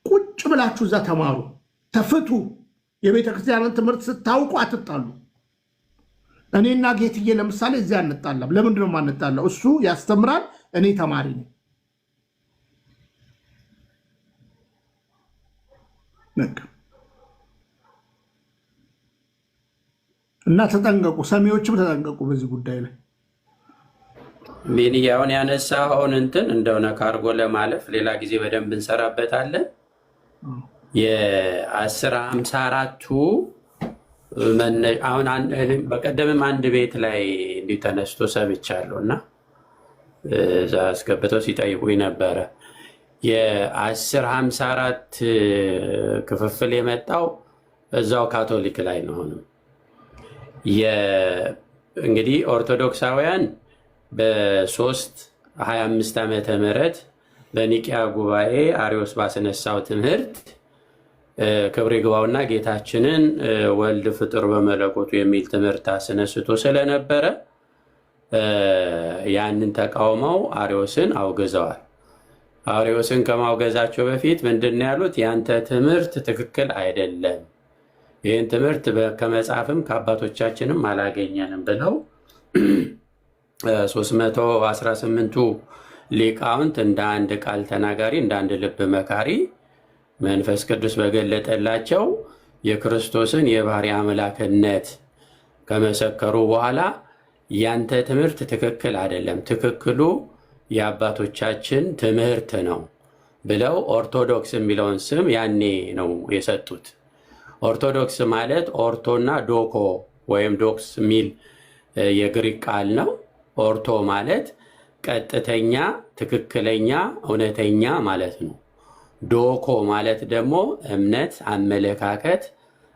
ቁጭ ብላችሁ እዛ ተማሩ፣ ተፍቱ። የቤተክርስቲያንን ትምህርት ስታውቁ አትጣሉ። እኔና ጌትዬ ለምሳሌ እዚያ አንጣላም። ለምንድነው የማንጣላው? እሱ ያስተምራል፣ እኔ ተማሪ ነኝ። እና ተጠንቀቁ፣ ሰሚዎችም ተጠንቀቁ በዚህ ጉዳይ ላይ። ቢኒያውን ያነሳውን እንትን እንደሆነ ካርጎ ለማለፍ ሌላ ጊዜ በደንብ እንሰራበታለን። የ1054ቱ አሁን በቀደምም አንድ ቤት ላይ እንዲሁ ተነስቶ ሰምቻለሁ እና እዛ አስገብተው ሲጠይቁኝ ነበረ። የ1054 ክፍፍል የመጣው እዛው ካቶሊክ ላይ ነው። አሁንም እንግዲህ ኦርቶዶክሳውያን በ325 ዓመተ ምህረት በኒቂያ ጉባኤ አሪዮስ ባስነሳው ትምህርት ክብር ይግባውና ጌታችንን ወልድ ፍጡር በመለኮቱ የሚል ትምህርት አስነስቶ ስለነበረ ያንን ተቃውመው አሪዮስን አውግዘዋል። አሪዮስን ከማውገዛቸው በፊት ምንድን ነው ያሉት? ያንተ ትምህርት ትክክል አይደለም፣ ይህን ትምህርት ከመጽሐፍም ከአባቶቻችንም አላገኘንም ብለው 318ቱ ሊቃውንት እንደ አንድ ቃል ተናጋሪ እንደ አንድ ልብ መካሪ መንፈስ ቅዱስ በገለጠላቸው የክርስቶስን የባህሪ አምላክነት ከመሰከሩ በኋላ ያንተ ትምህርት ትክክል አይደለም፣ ትክክሉ የአባቶቻችን ትምህርት ነው ብለው ኦርቶዶክስ የሚለውን ስም ያኔ ነው የሰጡት። ኦርቶዶክስ ማለት ኦርቶና ዶኮ ወይም ዶክስ የሚል የግሪክ ቃል ነው። ኦርቶ ማለት ቀጥተኛ፣ ትክክለኛ፣ እውነተኛ ማለት ነው። ዶኮ ማለት ደግሞ እምነት፣ አመለካከት፣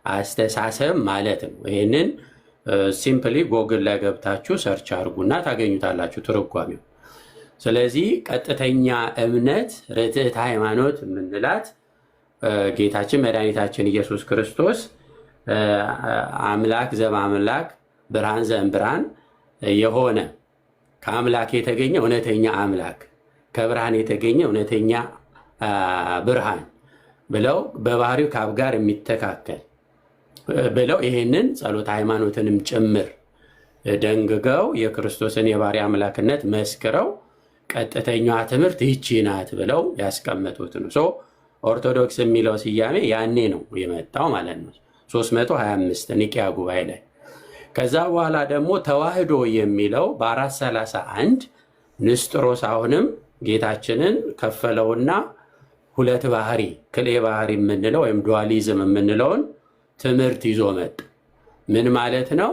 አስተሳሰብ ማለት ነው። ይህንን ሲምፕሊ ጎግል ላይ ገብታችሁ ሰርች አድርጉና ታገኙታላችሁ ትርጓሜው። ስለዚህ ቀጥተኛ እምነት ርትዕት ሃይማኖት የምንላት ጌታችን መድኃኒታችን ኢየሱስ ክርስቶስ አምላክ ዘእምአምላክ ብርሃን ዘእምብርሃን የሆነ ከአምላክ የተገኘ እውነተኛ አምላክ ከብርሃን የተገኘ እውነተኛ ብርሃን ብለው በባህሪው ከአብ ጋር የሚተካከል ብለው ይህንን ጸሎተ ሃይማኖትንም ጭምር ደንግገው የክርስቶስን የባህሪ አምላክነት መስክረው ቀጥተኛዋ ትምህርት ይቺ ናት ብለው ያስቀመጡት ነው። ኦርቶዶክስ የሚለው ስያሜ ያኔ ነው የመጣው ማለት ነው 325 ኒቂያ ጉባኤ ላይ። ከዛ በኋላ ደግሞ ተዋህዶ የሚለው በ431 ንስጥሮስ አሁንም ጌታችንን ከፈለውና ሁለት ባህሪ ክልኤ ባህሪ የምንለው ወይም ዱዋሊዝም የምንለውን ትምህርት ይዞ መጣ። ምን ማለት ነው?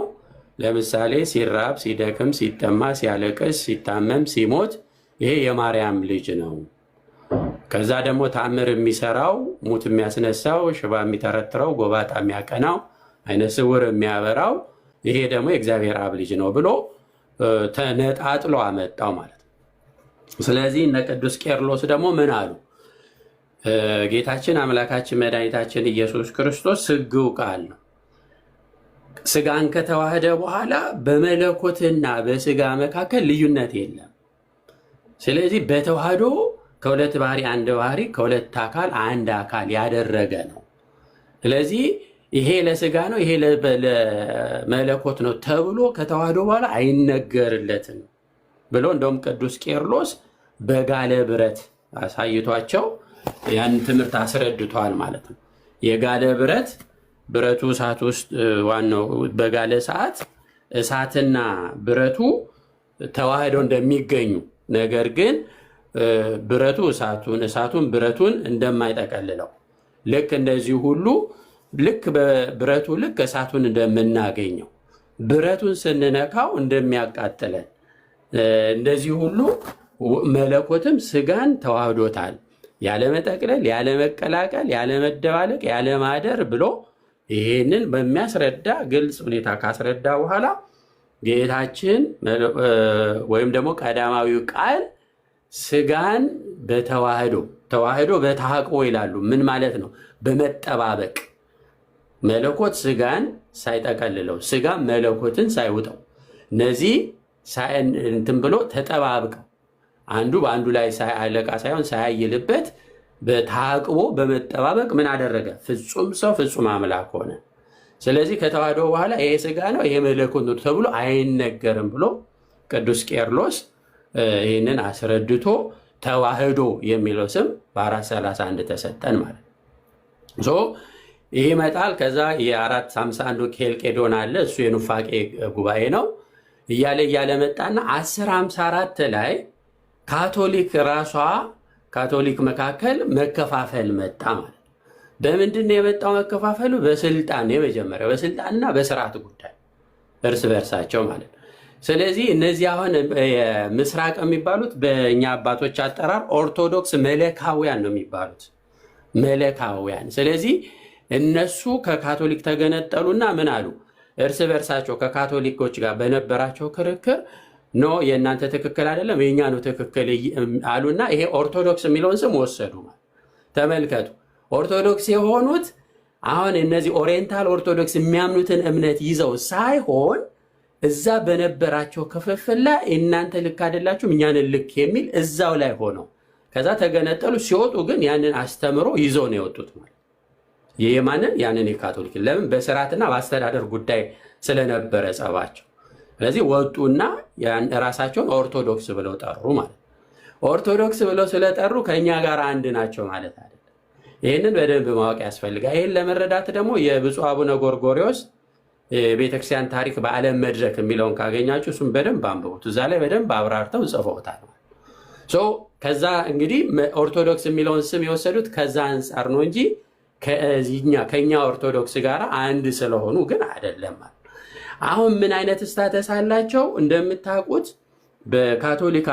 ለምሳሌ ሲራብ፣ ሲደክም፣ ሲጠማ፣ ሲያለቅስ፣ ሲታመም፣ ሲሞት ይሄ የማርያም ልጅ ነው። ከዛ ደግሞ ታምር የሚሰራው፣ ሙት የሚያስነሳው፣ ሽባ የሚተረትረው፣ ጎባጣ የሚያቀናው፣ አይነ ስውር የሚያበራው ይሄ ደግሞ የእግዚአብሔር አብ ልጅ ነው ብሎ ተነጣጥሎ አመጣው ማለት ነው። ስለዚህ እነ ቅዱስ ቄርሎስ ደግሞ ምን አሉ? ጌታችን አምላካችን መድኃኒታችን ኢየሱስ ክርስቶስ ስግው ቃል ነው። ስጋን ከተዋህደ በኋላ በመለኮትና በስጋ መካከል ልዩነት የለም። ስለዚህ በተዋህዶ ከሁለት ባህሪ አንድ ባህሪ ከሁለት አካል አንድ አካል ያደረገ ነው። ስለዚህ ይሄ ለስጋ ነው ይሄ ለመለኮት ነው ተብሎ ከተዋህዶ በኋላ አይነገርለትም ብሎ እንደውም ቅዱስ ቄርሎስ በጋለ ብረት አሳይቷቸው ያን ትምህርት አስረድቷል ማለት ነው። የጋለ ብረቱ እሳት ውስጥ ዋናው በጋለ ሰዓት እሳትና ብረቱ ተዋህደው እንደሚገኙ ነገር ግን ብረቱ እሳቱን ብረቱን እንደማይጠቀልለው ልክ እንደዚህ ሁሉ ልክ በብረቱ ልክ እሳቱን እንደምናገኘው ብረቱን ስንነካው እንደሚያቃጥለን እንደዚህ ሁሉ መለኮትም ስጋን ተዋህዶታል። ያለመጠቅለል፣ ያለመቀላቀል፣ ያለመደባለቅ፣ ያለማደር ብሎ ይሄንን በሚያስረዳ ግልጽ ሁኔታ ካስረዳ በኋላ ጌታችን ወይም ደግሞ ቀዳማዊው ቃል ስጋን ተዋህዶ በተሐቅቦ ይላሉ። ምን ማለት ነው? በመጠባበቅ መለኮት ስጋን ሳይጠቀልለው ስጋ መለኮትን ሳይውጠው እነዚህ እንትን ብሎ ተጠባብቀው አንዱ በአንዱ ላይ ሳያለቃ ሳይሆን ሳያይልበት በተሐቅቦ በመጠባበቅ ምን አደረገ? ፍጹም ሰው ፍጹም አምላክ ሆነ። ስለዚህ ከተዋህዶ በኋላ ይሄ ስጋ ነው ይሄ መለኮት ነው ተብሎ አይነገርም ብሎ ቅዱስ ቄርሎስ ይህንን አስረድቶ ተዋህዶ የሚለው ስም በ431 ተሰጠን ማለት ነው። ይህ ይመጣል። ከዛ የ451 ኬልቄዶን አለ፣ እሱ የኑፋቄ ጉባኤ ነው። እያለ መጣና 1054 ላይ ካቶሊክ መካከል መከፋፈል መጣ ማለት ነው። በምንድን ነው የመጣው መከፋፈሉ? በስልጣን የመጀመሪያው በስልጣንና በስርዓት ጉዳይ እርስ በርሳቸው ማለት ነው። ስለዚህ እነዚህ አሁን ምስራቅ የሚባሉት በእኛ አባቶች አጠራር ኦርቶዶክስ መለካውያን ነው የሚባሉት መለካውያን። ስለዚህ እነሱ ከካቶሊክ ተገነጠሉና ምን አሉ? እርስ በርሳቸው ከካቶሊኮች ጋር በነበራቸው ክርክር ኖ የእናንተ ትክክል አይደለም የእኛ ነው ትክክል አሉና ይሄ ኦርቶዶክስ የሚለውን ስም ወሰዱ። ተመልከቱ፣ ኦርቶዶክስ የሆኑት አሁን እነዚህ ኦሪየንታል ኦርቶዶክስ የሚያምኑትን እምነት ይዘው ሳይሆን እዛ በነበራቸው ክፍፍል ላይ እናንተ ልክ አይደላችሁም እኛንን ልክ የሚል እዛው ላይ ሆነው ከዛ ተገነጠሉ። ሲወጡ ግን ያንን አስተምሮ ይዘው ነው የወጡት ማለት የማንን ያንን የካቶሊክ ለምን በስርዓትና በአስተዳደር ጉዳይ ስለነበረ ጸባቸው። ስለዚህ ወጡና ራሳቸውን ኦርቶዶክስ ብለው ጠሩ ማለት ኦርቶዶክስ ብለው ስለጠሩ ከኛ ጋር አንድ ናቸው ማለት አይደለም። ይህንን በደንብ ማወቅ ያስፈልጋል። ይህን ለመረዳት ደግሞ የብፁዕ አቡነ ጎርጎርዮስ ቤተክርስቲያን ታሪክ በዓለም መድረክ የሚለውን ካገኛችሁ እሱም በደንብ አንብቡት። እዛ ላይ በደንብ አብራርተው ጽፈውታል። ከዛ እንግዲህ ኦርቶዶክስ የሚለውን ስም የወሰዱት ከዛ አንጻር ነው እንጂ ከኛ ኦርቶዶክስ ጋር አንድ ስለሆኑ ግን አይደለም። አሁን ምን አይነት ስታተስ አላቸው? እንደምታውቁት በካቶሊክ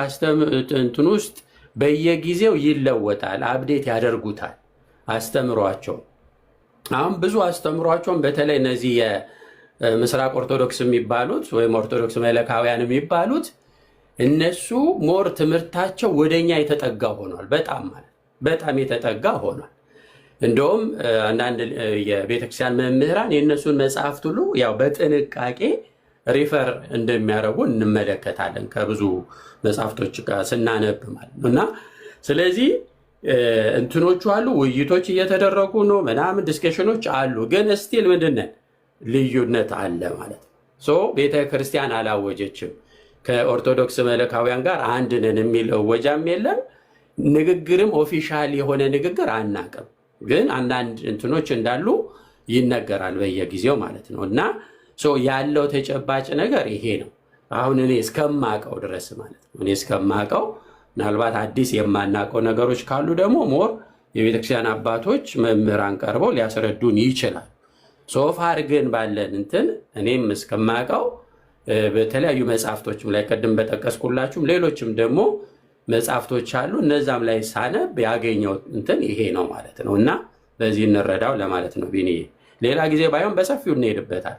እንትን ውስጥ በየጊዜው ይለወጣል፣ አብዴት ያደርጉታል አስተምሯቸው። አሁን ብዙ አስተምሯቸውን በተለይ እነዚህ የምስራቅ ኦርቶዶክስ የሚባሉት ወይም ኦርቶዶክስ መለካውያን የሚባሉት እነሱ ሞር ትምህርታቸው ወደኛ የተጠጋ ሆኗል። በጣም የተጠጋ ሆኗል። እንደውም አንዳንድ የቤተክርስቲያን መምህራን የእነሱን መጽሐፍት ሁሉ ያው በጥንቃቄ ሪፈር እንደሚያደርጉ እንመለከታለን ከብዙ መጽሐፍቶች ጋር ስናነብ ማለት ነው። እና ስለዚህ እንትኖቹ አሉ፣ ውይይቶች እየተደረጉ ነው፣ ምናምን ዲስከሽኖች አሉ። ግን ስቲል ምንድነን ልዩነት አለ ማለት ነው። ቤተክርስቲያን አላወጀችም። ከኦርቶዶክስ መለካውያን ጋር አንድ ነን የሚል እወጃም የለም። ንግግርም ኦፊሻል የሆነ ንግግር አናቅም። ግን አንዳንድ እንትኖች እንዳሉ ይነገራል በየጊዜው ማለት ነው። እና ያለው ተጨባጭ ነገር ይሄ ነው። አሁን እኔ እስከማቀው ድረስ ማለት ነው። እኔ እስከማቀው ምናልባት አዲስ የማናቀው ነገሮች ካሉ ደግሞ ሞር የቤተክርስቲያን አባቶች መምህራን ቀርበው ሊያስረዱን ይችላል። ሶፋር ግን ባለን እንትን እኔም እስከማቀው በተለያዩ መጽሐፍቶችም ላይ ቀደም በጠቀስኩላችሁም ሌሎችም ደግሞ መጽሐፍቶች አሉ። እነዛም ላይ ሳነብ ያገኘው እንትን ይሄ ነው ማለት ነው። እና በዚህ እንረዳው ለማለት ነው። ቢኒ ሌላ ጊዜ ባይሆን በሰፊው እንሄድበታል።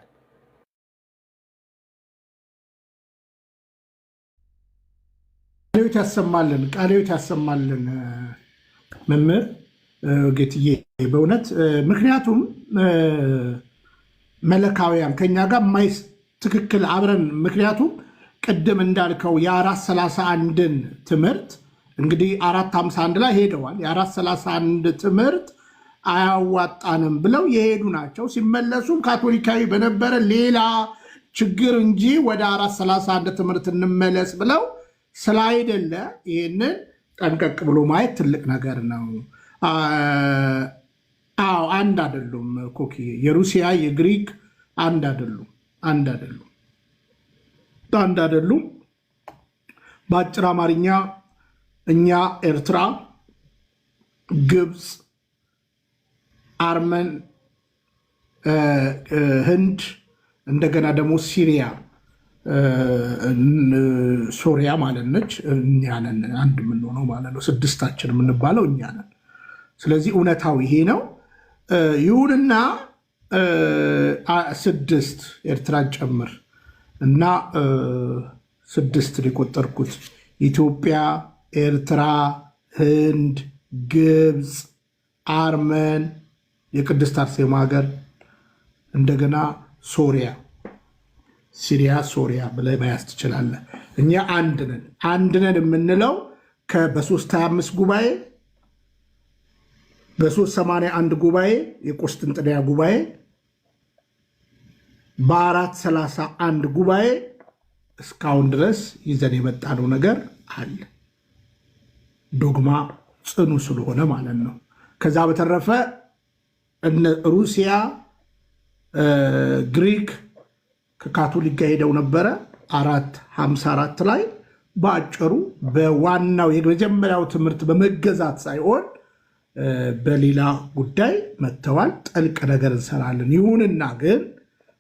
ቃልዮት ያሰማልን መምህር ጌትዬ በእውነት ምክንያቱም መለካውያን ከኛ ጋር ትክክል አብረን ምክንያቱም ቅድም እንዳልከው የ431ን ትምህርት እንግዲህ 451 ላይ ሄደዋል። የ431 ትምህርት አያዋጣንም ብለው የሄዱ ናቸው። ሲመለሱም ካቶሊካዊ በነበረ ሌላ ችግር እንጂ ወደ 431 ትምህርት እንመለስ ብለው ስላይደለ ይህንን ጠንቀቅ ብሎ ማየት ትልቅ ነገር ነው። አዎ አንድ አይደሉም። ኮኪ የሩሲያ የግሪክ አንድ አይደሉም። በአጭር አማርኛ እኛ ኤርትራ፣ ግብፅ፣ አርመን፣ ህንድ እንደገና ደግሞ ሲሪያ ሶሪያ ማለት ነች። እኛ ነን አንድ የምንሆነው ማለት ነው። ስድስታችን የምንባለው እኛ ነን። ስለዚህ እውነታው ይሄ ነው። ይሁንና 6 ኤርትራን ጨምር እና 6 የቆጠርኩት ኢትዮጵያ፣ ኤርትራ፣ ህንድ፣ ግብፅ፣ አርመን፣ የቅድስት አርሴማ ሀገር እንደገና ሲሪያ ሶሪያ ብለህ መያዝ ትችላለህ። እኛ አንድ ነን የምንለው በ325 ጉባኤ፣ በ381 ጉባኤ የቁስጥንጥንያ ጉባኤ፣ በ431 ጉባኤ እስካሁን ድረስ ይዘን የመጣነው ነገር አለ። ዶግማ ጽኑ ስለሆነ ማለት ነው። ከዛ በተረፈ ሩሲያ፣ ግሪክ ከካቶሊክ ጋር ሄደው ነበረ 454 ላይ በአጭሩ በዋናው የመጀመሪያው ትምህርት በመገዛት ሳይሆን በሌላ ጉዳይ መጥተዋል። ጥልቅ ነገር እንሰራለን። ይሁንና ግን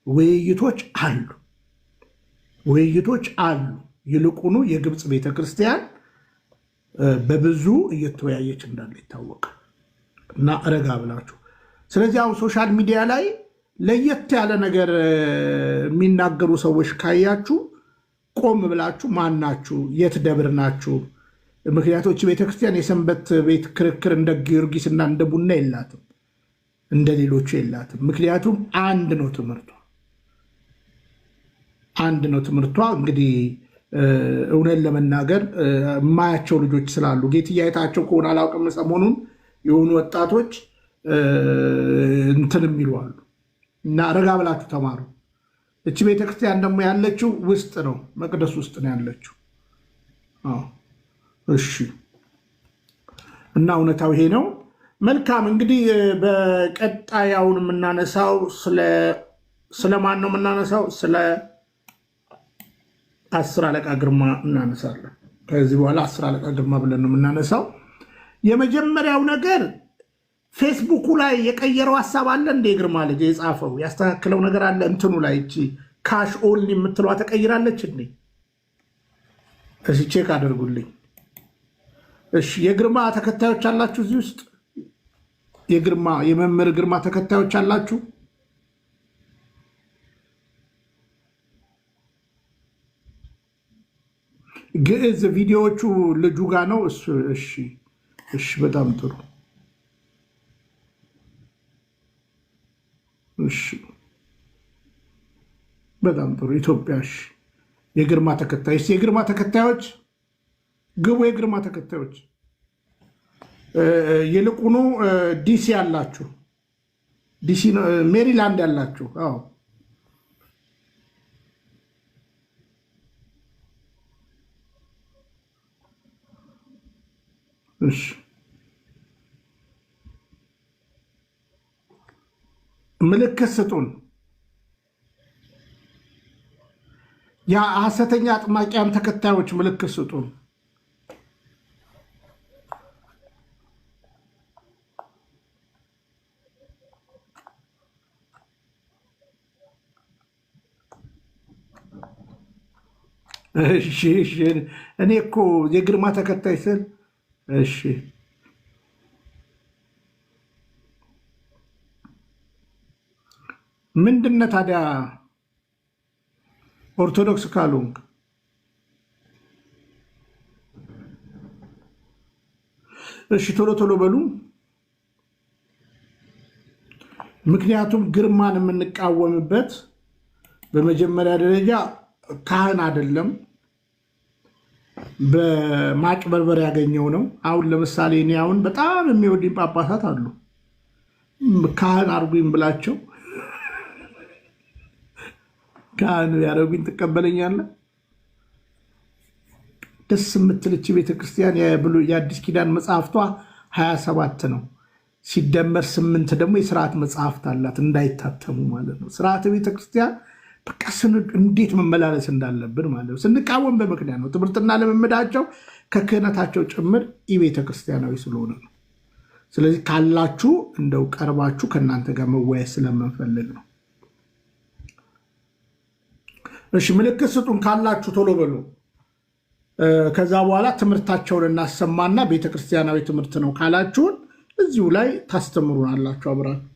ውይይቶች አሉ። ይልቁኑ የግብፅ ቤተክርስቲያን በብዙ እየተወያየች እንዳለ ይታወቃል። እና ረጋ ብላችሁ ስለዚህ አሁን ሶሻል ሚዲያ ላይ ለየት ያለ ነገር የሚናገሩ ሰዎች ካያችሁ ቆም ብላችሁ ማናችሁ? የት ደብር ናችሁ? ምክንያቶች ቤተክርስቲያን የሰንበት ቤት ክርክር እንደ ጊዮርጊስ እና እንደ ቡና የላትም፣ እንደ ሌሎቹ የላትም። ምክንያቱም አንድ ነው ትምህርቷ። እንግዲህ እውነት ለመናገር የማያቸው ልጆች ስላሉ ጌትዬ አይታቸው ከሆነ አላውቅም፣ ሰሞኑን የሆኑ ወጣቶች እንትን የሚሉ አሉ። እና ረጋ ብላችሁ ተማሩ። እቺ ቤተክርስቲያን ደግሞ ያለችው ውስጥ ነው፣ መቅደስ ውስጥ ነው ያለችው። እሺ። እና እውነታው ይሄ ነው። መልካም እንግዲህ በቀጣይ አሁን የምናነሳው ስለማን ነው የምናነሳው? ስለ 10 አለቃ ግርማ እናነሳለን። ከዚህ በኋላ 10 አለቃ ግርማ ብለን ነው የምናነሳው። የመጀመሪያው ነገር ፌስቡኩ ላይ የቀየረው ሀሳብ አለ እንደ ግርማ ልጅ የጻፈው ያስተካክለው ነገር አለ። እንትኑ ላይ እቺ ካሽ ኦንሊ የምትለዋ ተቀይራለች እንዴ? እሺ ቼክ አድርጉልኝ። እሺ የግርማ ተከታዮች አላችሁ እዚህ ውስጥ? የመምህር ግርማ ተከታዮች አላችሁ? ግዕዝ ቪዲዮዎቹ ልጁ ጋር ነው እሱ። እሺ በጣም ጥሩ። እሺ በጣም ጥሩ። ኢትዮጵያ የግርማ ተከታዮች ግቡ። የግርማ ተከታዮች ይልቁኑ ዲሲ ያላችሁ፣ ዲሲ ሜሪላንድ ያላችሁ፣ አዎ እሺ ምልክት ስጡን። የሐሰተኛ አጥማቂያን ተከታዮች ምልክት ስጡን። እሺ እኔ እኮ የግርማ ተከታይ ስል እሺ ምንድነው ታዲያ ኦርቶዶክስ ካልሆንክ? እሺ ቶሎ በሉ። ምክንያቱም ግርማን የምንቃወምበት በመጀመሪያ ደረጃ ካህን አይደለም፣ በማጭበርበር ያገኘው ነው። አሁን ለምሳሌ እኔ አሁን በጣም የሚወዱኝ ጳጳሳት አሉ። ካህን አርጉኝ ብላቸው ካህን ያረጉኝ ትቀበለኛለህ? ደስ የምትልች ቤተክርስቲያን የአዲስ ኪዳን መጽሐፍቷ 27 ነው። ሲደመር 8 ደግሞ የስርዓት መጽሐፍት አላት እንዳይታተሙ ማለት ነው። ስርዓተ ቤተክርስቲያን በቃ እንዴት መመላለስ እንዳለብን ማለት ነው። ስንቃወም በምክንያት ነው። ትምህርትና ልምምዳቸው ከክህነታቸው ጭምር ቤተክርስቲያናዊ ስለሆነ ነው። ስለዚህ ካላችሁ እንደው ቀርባችሁ ከእናንተ ጋር መወያየት ስለምንፈልግ ነው። እሺ ምልክት ስጡን ካላችሁ ቶሎ በሉ። ከዛ በኋላ ትምህርታቸውን እናሰማና ቤተክርስቲያናዊ ትምህርት ነው ካላችሁን እዚሁ ላይ ታስተምሩናላችሁ አብራችሁ።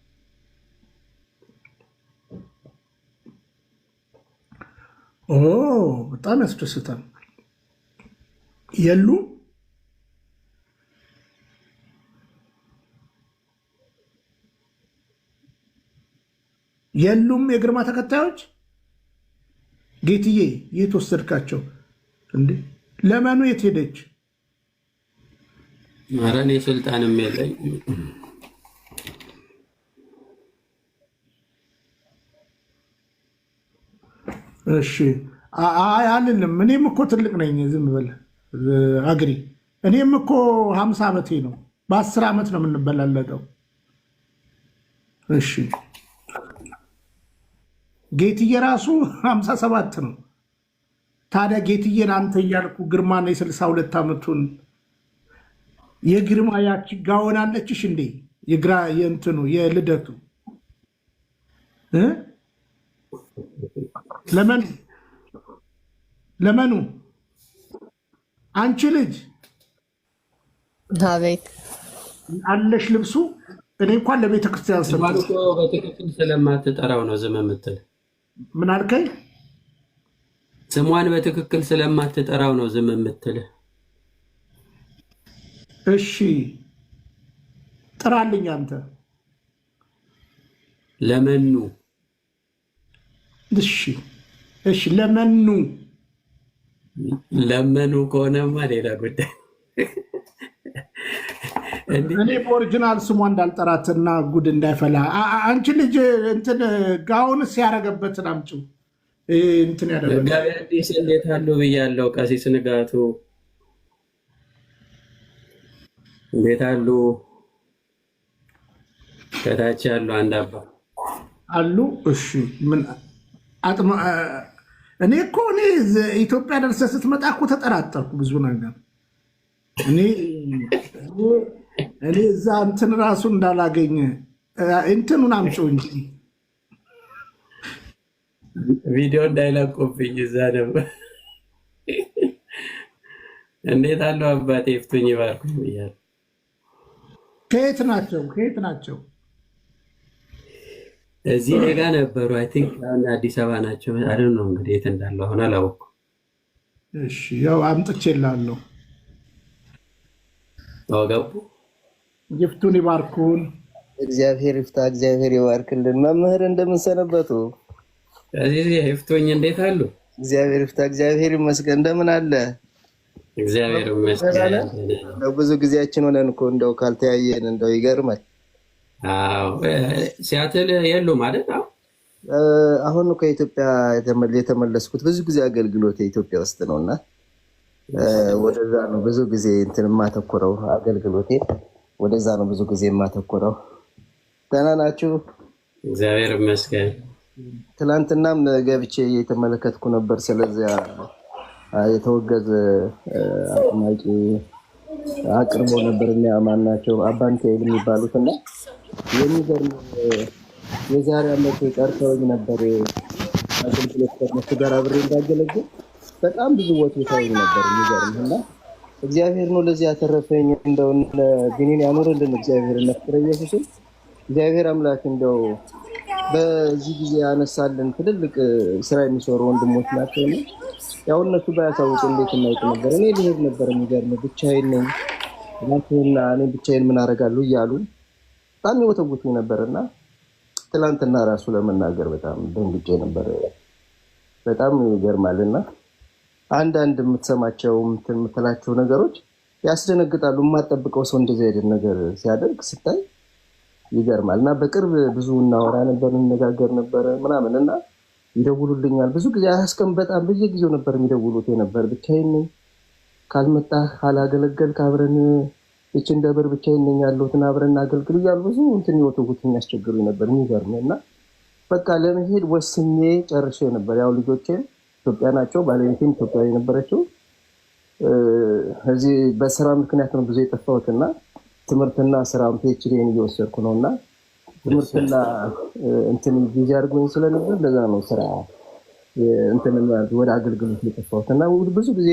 በጣም ያስደስታል። የሉም የግርማ ተከታዮች። ጌትዬ የት ወሰድካቸው እንዴ? ለመኑ የት ሄደች? ኧረ እኔ ስልጣንም የለኝ። እሺ አልልም። እኔም እኮ ትልቅ ነኝ። ዝም በል አግሪ። እኔም እኮ 50 ዓመቴ ነው። በ10 ዓመት ነው የምንበላለጠው። እሺ ጌትዬ ራሱ 57 ነው። ታዲያ ጌትዬን አንተ እያልኩ ግርማና የ62 ዓመቱን የግርማ ያቺ ጋወናለችሽ እንዴ? የእንትኑ የልደቱ ለመኑ አንቺ ልጅ አቤት አለሽ ልብሱ። እኔ እንኳን ለቤተ ክርስቲያን በትክክል ስለማትጠራው ነው ዝም የምትል። ምን አልከኝ? ስሟን በትክክል ስለማትጠራው ነው ዝም የምትል። እሺ ጥራልኝ አንተ። ለመኑ። እሺ ለመኑ ከሆነማ ሌላ ጉዳይ። እኔ በኦሪጂናል ስሟ እንዳልጠራትና ጉድ እንዳይፈላ። አንቺ ልጅ እንትን ጋውንስ ያደረገበትን አምጪው። እንትን ያደረገ አዲስ እንዴት አሉ ብያለሁ። ቀሲስ ንጋቱ እንዴት አሉ? ከታች ያሉ አንድ አባ አሉ። እሺ ምን አጥማ እኔ ኢትዮጵያ ደርሰህ ስትመጣ እኮ ተጠራጠርኩ ብዙ ነገር። እኔ እዛ እንትን ራሱ እንዳላገኘ እንትኑን አምጪው እንጂ ቪዲዮ እንዳይለቁብኝ እዛ ነበር። እንዴት አለው አባቴ ይፍቱኝ ይባርኩኝ ብያለሁ። ከየት ናቸው? እዚህ ሌጋ ነበሩ። አይ ቲንክ አዲስ አበባ ናቸው። አይደል ነው እንግዲህ የት እንዳለው አሁን አላወኩም። እሺ ያው አምጥቼልሃለሁ። ገቡ። ይፍቱን ይባርኩን። እግዚአብሔር ይፍታ፣ እግዚአብሔር ይባርክልን። መምህር እንደምንሰነበቱ? እዚህ ይፍቱኝ እንዴት አሉ? እግዚአብሔር ይፍታ፣ እግዚአብሔር ይመስገን። እንደምን አለ? እግዚአብሔር ይመስገን። ብዙ ጊዜያችን ሆነን እኮ እንደው ካልተያየን እንደው ይገርማል። አዎ ሲያትል የሉ ማለት ነው። አሁን ከኢትዮጵያ የተመለስኩት ብዙ ጊዜ አገልግሎት የኢትዮጵያ ውስጥ ነውና ወደዛ ነው ብዙ ጊዜ እንትን የማተኮረው። አገልግሎቴ ወደዛ ነው ብዙ ጊዜ የማተኮረው። ደህና ናችሁ? እግዚአብሔር ይመስገን። ትናንትናም ገብቼ እየተመለከትኩ ነበር። ስለዚያ የተወገዘ አጥማቂ አቅርቦ ነበር እና ማናቸው አባንቴል የሚባሉትና የሚገርም የዛሬ ዓመት ቀርተውኝ ነበር አገልግሎት ከነሱ ጋር አብሬ እንዳገለግል በጣም ብዙ ወጥተውኝ ነበር። የሚገርም እና እግዚአብሔር ነው ለዚህ ያተረፈኝ። እንደው ለቢኒን ያኖርልን እግዚአብሔር ነፍረ ኢየሱስ እግዚአብሔር አምላክ እንደው በዚህ ጊዜ ያነሳልን ትልልቅ ስራ የሚሰሩ ወንድሞች ናቸው። ያው እነሱ ባያሳውቁ እንዴት እናውቅ ነበር? እኔ ልሄድ ነበር። የሚገርም ብቻዬን ነኝ እና እኔ ብቻዬን ምን አደርጋለሁ እያሉ በጣም ይወተውቱኝ ነበርና ትላንትና ራሱ ለመናገር በጣም ደንግጬ ነበር። በጣም ይገርማልና አንዳንድ የምትሰማቸው የምትላቸው ነገሮች ያስደነግጣሉ። የማጠብቀው ሰው እንደዚህ አይነት ነገር ሲያደርግ ስታይ ይገርማል። እና በቅርብ ብዙ እናወራ ነበር፣ እንነጋገር ነበር ምናምን እና ይደውሉልኛል ብዙ ጊዜ። በጣም በየጊዜው ነበር የሚደውሉት ነበር። ብቻዬን ነኝ ካልመጣህ ካላገለገልክ አብረን እችን ደብር ብቻዬን ነኝ ያለሁትን አብረን አገልግል እያሉ ብዙ እንትን ይወተውቱ የሚያስቸግሩኝ ነበር። የሚገርም እና በቃ ለመሄድ ወስኜ ጨርሼ ነበር። ያው ልጆቼም ኢትዮጵያ ናቸው፣ ባለቤቴም ኢትዮጵያዊ ነበረችው። እዚህ በስራ ምክንያት ነው ብዙ የጠፋሁትና ትምህርትና ስራም ፒኤችዲን እየወሰድኩ ነውና ትምህርትና እንትን ጊዜ አድርጎኝ ስለነበር ለዛ ነው ስራ እንትን ወደ አገልግሎት የጠፋሁትና ብዙ ጊዜ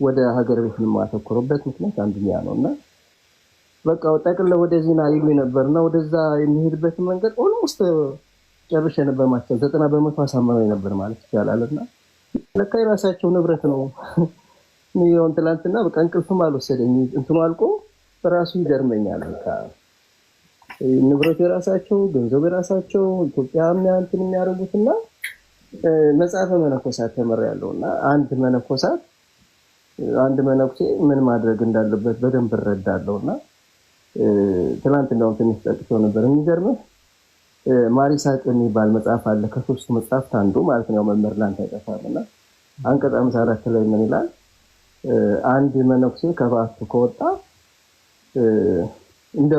ወደ ሀገር ቤት የማተኮርበት ምክንያት አንዱኛ ነውና በቃ ጠቅልለው ወደዚህ ና ይሉኝ ነበርና ወደዛ የሚሄድበት መንገድ ኦልሞስት ጨርሼ ነበር ማለት 90% አሳምነው ነበር ማለት ይቻላልና ለካ የራሳቸው ንብረት ነው። ነው ትላንትና በቃ እንቅልፍም አልወሰደኝ። እንትኑ አልቆ ራሱ ይገርመኛል። በቃ ንብረት የራሳቸው ገንዘብ የራሳቸው ኢትዮጵያ እንትን የሚያደርጉትና መጽሐፈ መነኮሳት ተመሪያለሁና አንድ መነኩሴ ምን ማድረግ እንዳለበት በደንብ እረዳለሁና ትናንት እንደውም ትንሽ ጠቅሼው ነበር። የሚገርምህ ማሪሳቅ የሚባል መጽሐፍ አለ። ከሶስቱ መጽሐፍት አንዱ ማለት ነው። መምህር ላንተ አይጠፋምና አንቀጽ 54 ላይ ምን ይላል? አንድ መነኩሴ ከባህቱ ከወጣ እንደ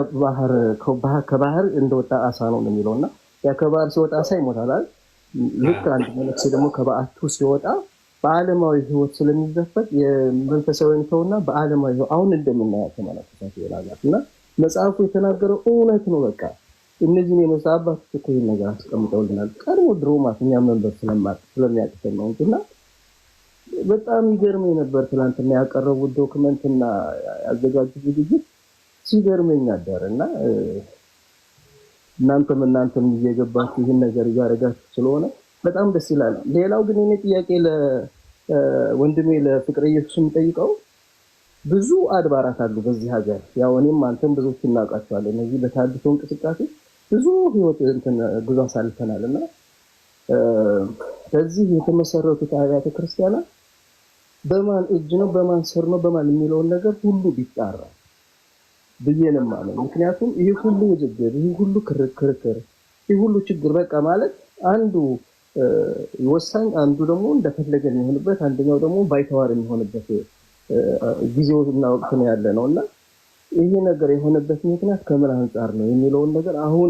ከባህር እንደወጣ አሳ ነው የሚለውና ያ ከባህር ሲወጣ አሳ ይሞታል። ልክ አንድ መነኩሴ ደግሞ ከባህቱ ሲወጣ በዓለማዊ ሕይወት ስለሚዘፈቅ የመንፈሳዊ ሰውና በዓለማዊ ሕይወት አሁን እንደምናያቸው መነኮሳት ይላልና መጽሐፉ የተናገረው እውነት ነው። በቃ እነዚህን የመጽሐፍ አባቶች እኮ ይህን ነገር አስቀምጠውልናል። ቀድሞ ድሮ ማስኛ መንበር ስለሚያቅተን ነው እንጂና በጣም ይገርመኝ ነበር። ትናንትና ያቀረቡት ዶክመንትና ያዘጋጁት ዝግጅት ሲገርመኝ አደረና እናንተም እየገባችሁ ይህን ነገር እያደረጋችሁ ስለሆነ በጣም ደስ ይላል። ሌላው ግን እኔ ጥያቄ ለወንድሜ ለፍቅረ ኢየሱስ የምጠይቀው ብዙ አድባራት አሉ በዚህ ሀገር። ያው እኔም አንተም ብዙዎች እናውቃቸዋለን። እነዚህ በታድሶ እንቅስቃሴ ብዙ ህይወት ጉዞ አሳልፈናልና በዚህ የተመሰረቱት አብያተ ክርስቲያናት በማን እጅ ነው በማን ስር ነው በማን የሚለውን ነገር ሁሉ ቢጣራ ብዬንም ማለት። ምክንያቱም ይሄ ሁሉ ውዝግብ፣ ይሄ ሁሉ ክርክር፣ ይሄ ሁሉ ችግር በቃ ማለት አንዱ ወሳኝ አንዱ ደግሞ እንደፈለገ የሚሆንበት አንደኛው ደግሞ ባይተዋር የሚሆንበት ጊዜውና ወቅት ነው ያለ ነውና ይሄ ነገር የሆነበት ምክንያት ከምን አንጻር ነው የሚለውን ነገር አሁን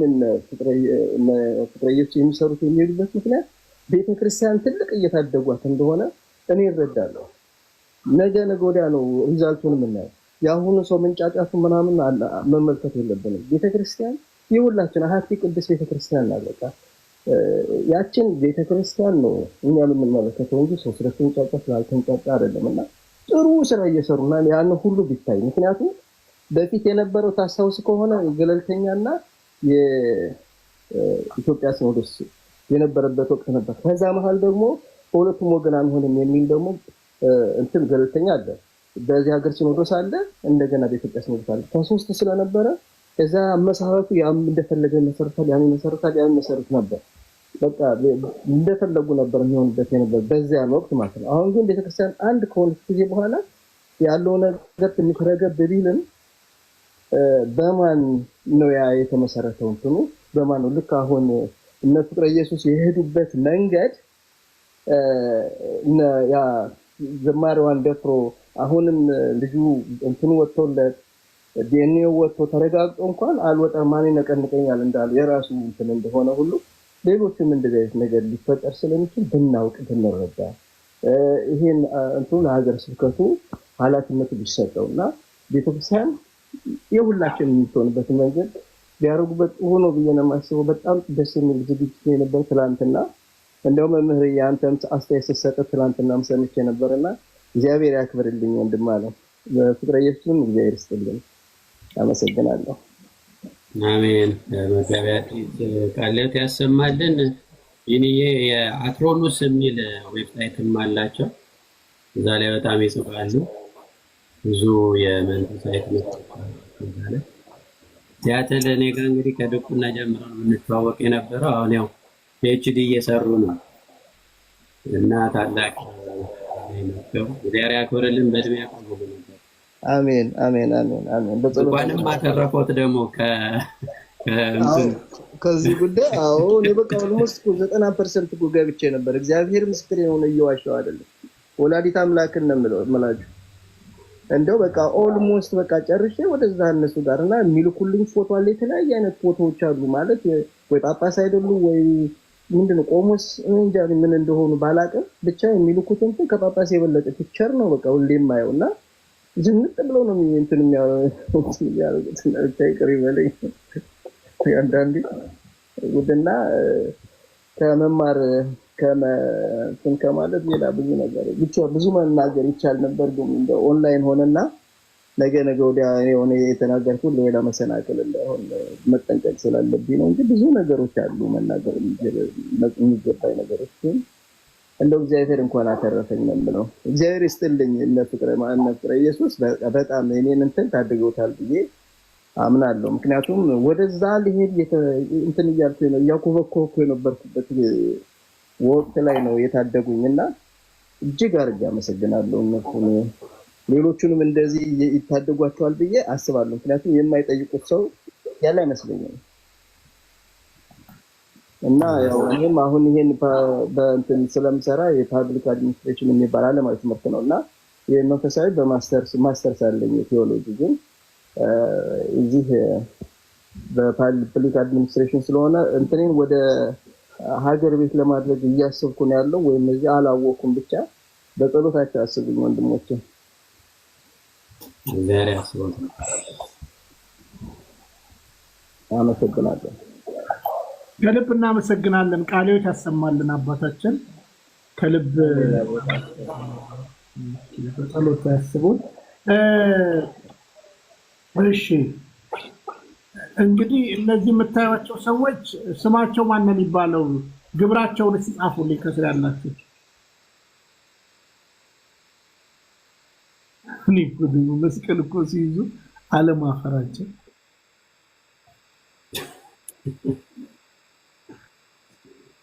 ፍቅረኞች የሚሰሩት የሚሄዱበት ምክንያት ቤተክርስቲያን ትልቅ እየታደጓት እንደሆነ እኔ እረዳለሁ። ነገ ወዲያ ነው ሪዛልቱን የምናየው። የአሁኑ ሰው መንጫጫቱ ምናምን መመልከት የለብንም። ቤተክርስቲያን የሁላችን አሃቲ ቅዱስ ቤተክርስቲያን ናለቃ ያችን ቤተክርስቲያን ነው እኛ የምንመለከተው እንጂ ሰው ስለተንጫጫ ስላልተንጫጫ አይደለምና ጥሩ ስራ እየሰሩና ያን ሁሉ ቢታይ ምክንያቱም በፊት የነበረው ታስታውስ ከሆነ ገለልተኛና የኢትዮጵያ ሲኖዶስ የነበረበት ወቅት ነበር። ከዛ መሃል ደግሞ ሁለቱም ወገን አንሆንም የሚል ደግሞ እንትን ገለልተኛ አለ። በዚህ ሀገር ሲኖዶስ አለ፣ እንደገና በኢትዮጵያ ሲኖዶስ አለ። ከሶስት ስለነበረ ከዛ መሰረቱ ያም እንደፈለገ መሰረታል፣ ያም መሰረታል፣ ያም መሰረት ነበር። በቃ እንደፈለጉ ነበር የሚሆንበት የነበር በዚያ ወቅት ማለት ነው። አሁን ግን ቤተክርስቲያን አንድ ከሆነች ጊዜ በኋላ ያለው ነገር ትንሽ ረገብ ቢልም በማን ነው ያ የተመሰረተው? እንትኑ በማን ነው? ልክ አሁን እነ ፍቅረ ኢየሱስ የሄዱበት መንገድ ያ ዘማሪዋን ደፍሮ አሁንም ልጁ እንትኑ ወጥቶለት ዲኤንኤው ወጥቶ ተረጋግጦ እንኳን አልወጣም ማን ይነቀንቀኛል እንዳሉ የራሱ እንትን እንደሆነ ሁሉ ሌሎችም እንደዚህ አይነት ነገር ሊፈጠር ስለሚችል ብናውቅ ብንረዳ ይሄን እንትኑ ሀገር ስብከቱ ኃላፊነቱ ቢሰጠውና ቤተክርስቲያን የሁላችን የምትሆንበት መንገድ ቢያደርጉበት ሆኖ ብዬ ነው የማስበው። በጣም ደስ የሚል ዝግጅት ነበር ትላንትና። እንደውም መምህር ያንተም አስተያየት ስትሰጥ ትላንትናም ሰምቼ ነበርና እግዚአብሔር ያክብርልኝ ወንድም አለ። በፍቅረ ኢየሱስም እግዚአብሔር ይስጥልኝ። አመሰግናለሁ። አሜን። መጋቢያት ቃልት ያሰማልን። ይህንዬ የአትሮኑስ የሚል ዌብሳይትም አላቸው። እዛ ላይ በጣም ይጽፋሉ። ብዙ የመንፈሳዊ ትምህርት ሲያትል እኔ ጋር እንግዲህ ከድቁና ጀምሮ የምንተዋወቅ የነበረው አሁን ያው ፒኤችዲ እየሰሩ ነው እና ታላቅ ነው። እግዚአብሔር ያክብርልን፣ በእድሜ ያቆይልን። አሜን አሜን አሜን አሜን። እንኳንም አተረፎት ደግሞ ከዚህ ጉዳይ አዎ እኔ በቃ ኦልሞስት 90% እኮ ገብቼ ነበር። እግዚአብሔር ምስክር የሆነ እየዋሸው አይደለም። ወላዲት አምላክን ነው የምላችሁ። እንደው በቃ ኦልሞስት በቃ ጨርሼ ወደዛ እነሱ ጋርና የሚልኩልኝ ፎቶ አለ። የተለያየ አይነት ፎቶዎች አሉ ማለት ወይ ጳጳስ አይደሉ ወይ ምንድነው ቆሞስ እንጃ ምን እንደሆኑ ባላቀም ብቻ የሚልኩት እንትን ከጳጳስ የበለጠ ፒክቸር ነው በቃ ሁሌም ማየውና ዝንጥ ብለው ነው እንትን የሚያደርጉት እና ታይቀር ይበለኝ አንዳንዴ ውድና ከመማር ከማለት ሌላ ብዙ ነገር ብቻ ብዙ መናገር ይቻል ነበር። ግን እንደ ኦንላይን ሆነና ነገ ወዲያ የሆነ የተናገርኩት ሌላ መሰናክል እንዳይሆን መጠንቀቅ ስላለብኝ ነው እንጂ ብዙ ነገሮች አሉ መናገር የሚገባኝ ነገሮች ግን እንደው እግዚአብሔር እንኳን አተረፈኝ ነው። እግዚአብሔር ይስጥልኝ። እነ ፍቅረ ኢየሱስ በጣም እኔን እንትን ታድገውታል ብዬ አምናለሁ። ምክንያቱም ወደዛ ሊሄድ እንትን እያልኩ ነው እያኮበኮብኩ የነበርኩበት ወቅት ላይ ነው የታደጉኝና እጅግ አድርጌ አመሰግናለሁ። እነሱን ሌሎቹንም እንደዚህ ይታደጓቸዋል ብዬ አስባለሁ። ምክንያቱም የማይጠይቁት ሰው ያለ አይመስለኝም። እና ያው እኔም አሁን ይሄን በእንትን ስለምሰራ የፓብሊክ አድሚኒስትሬሽን የሚባል ዓለማዊ ትምህርት ነውና የመንፈሳዊ በማስተርስ አለኝ ቴዎሎጂ ግን እዚህ በፓብሊክ አድሚኒስትሬሽን ስለሆነ እንትኔን ወደ ሀገር ቤት ለማድረግ እያሰብኩ ነው ያለው ወይም እዚህ አላወኩም። ብቻ በጸሎታችሁ አስቡኝ ወንድሞቼ። እግዚአብሔር ያስበው። አመሰግናለሁ። ከልብ እናመሰግናለን። ቃልዎት ያሰማልን አባታችን። ከልብ በጸሎት ያስቡን። እሺ እንግዲህ እነዚህ የምታዩቸው ሰዎች ስማቸው ማን ነው የሚባለው? ግብራቸውን ሲጻፉልኝ ከስር ያላችሁ እኔ ጉዱ መስቀል እኮ ሲይዙ አለማፈራቸው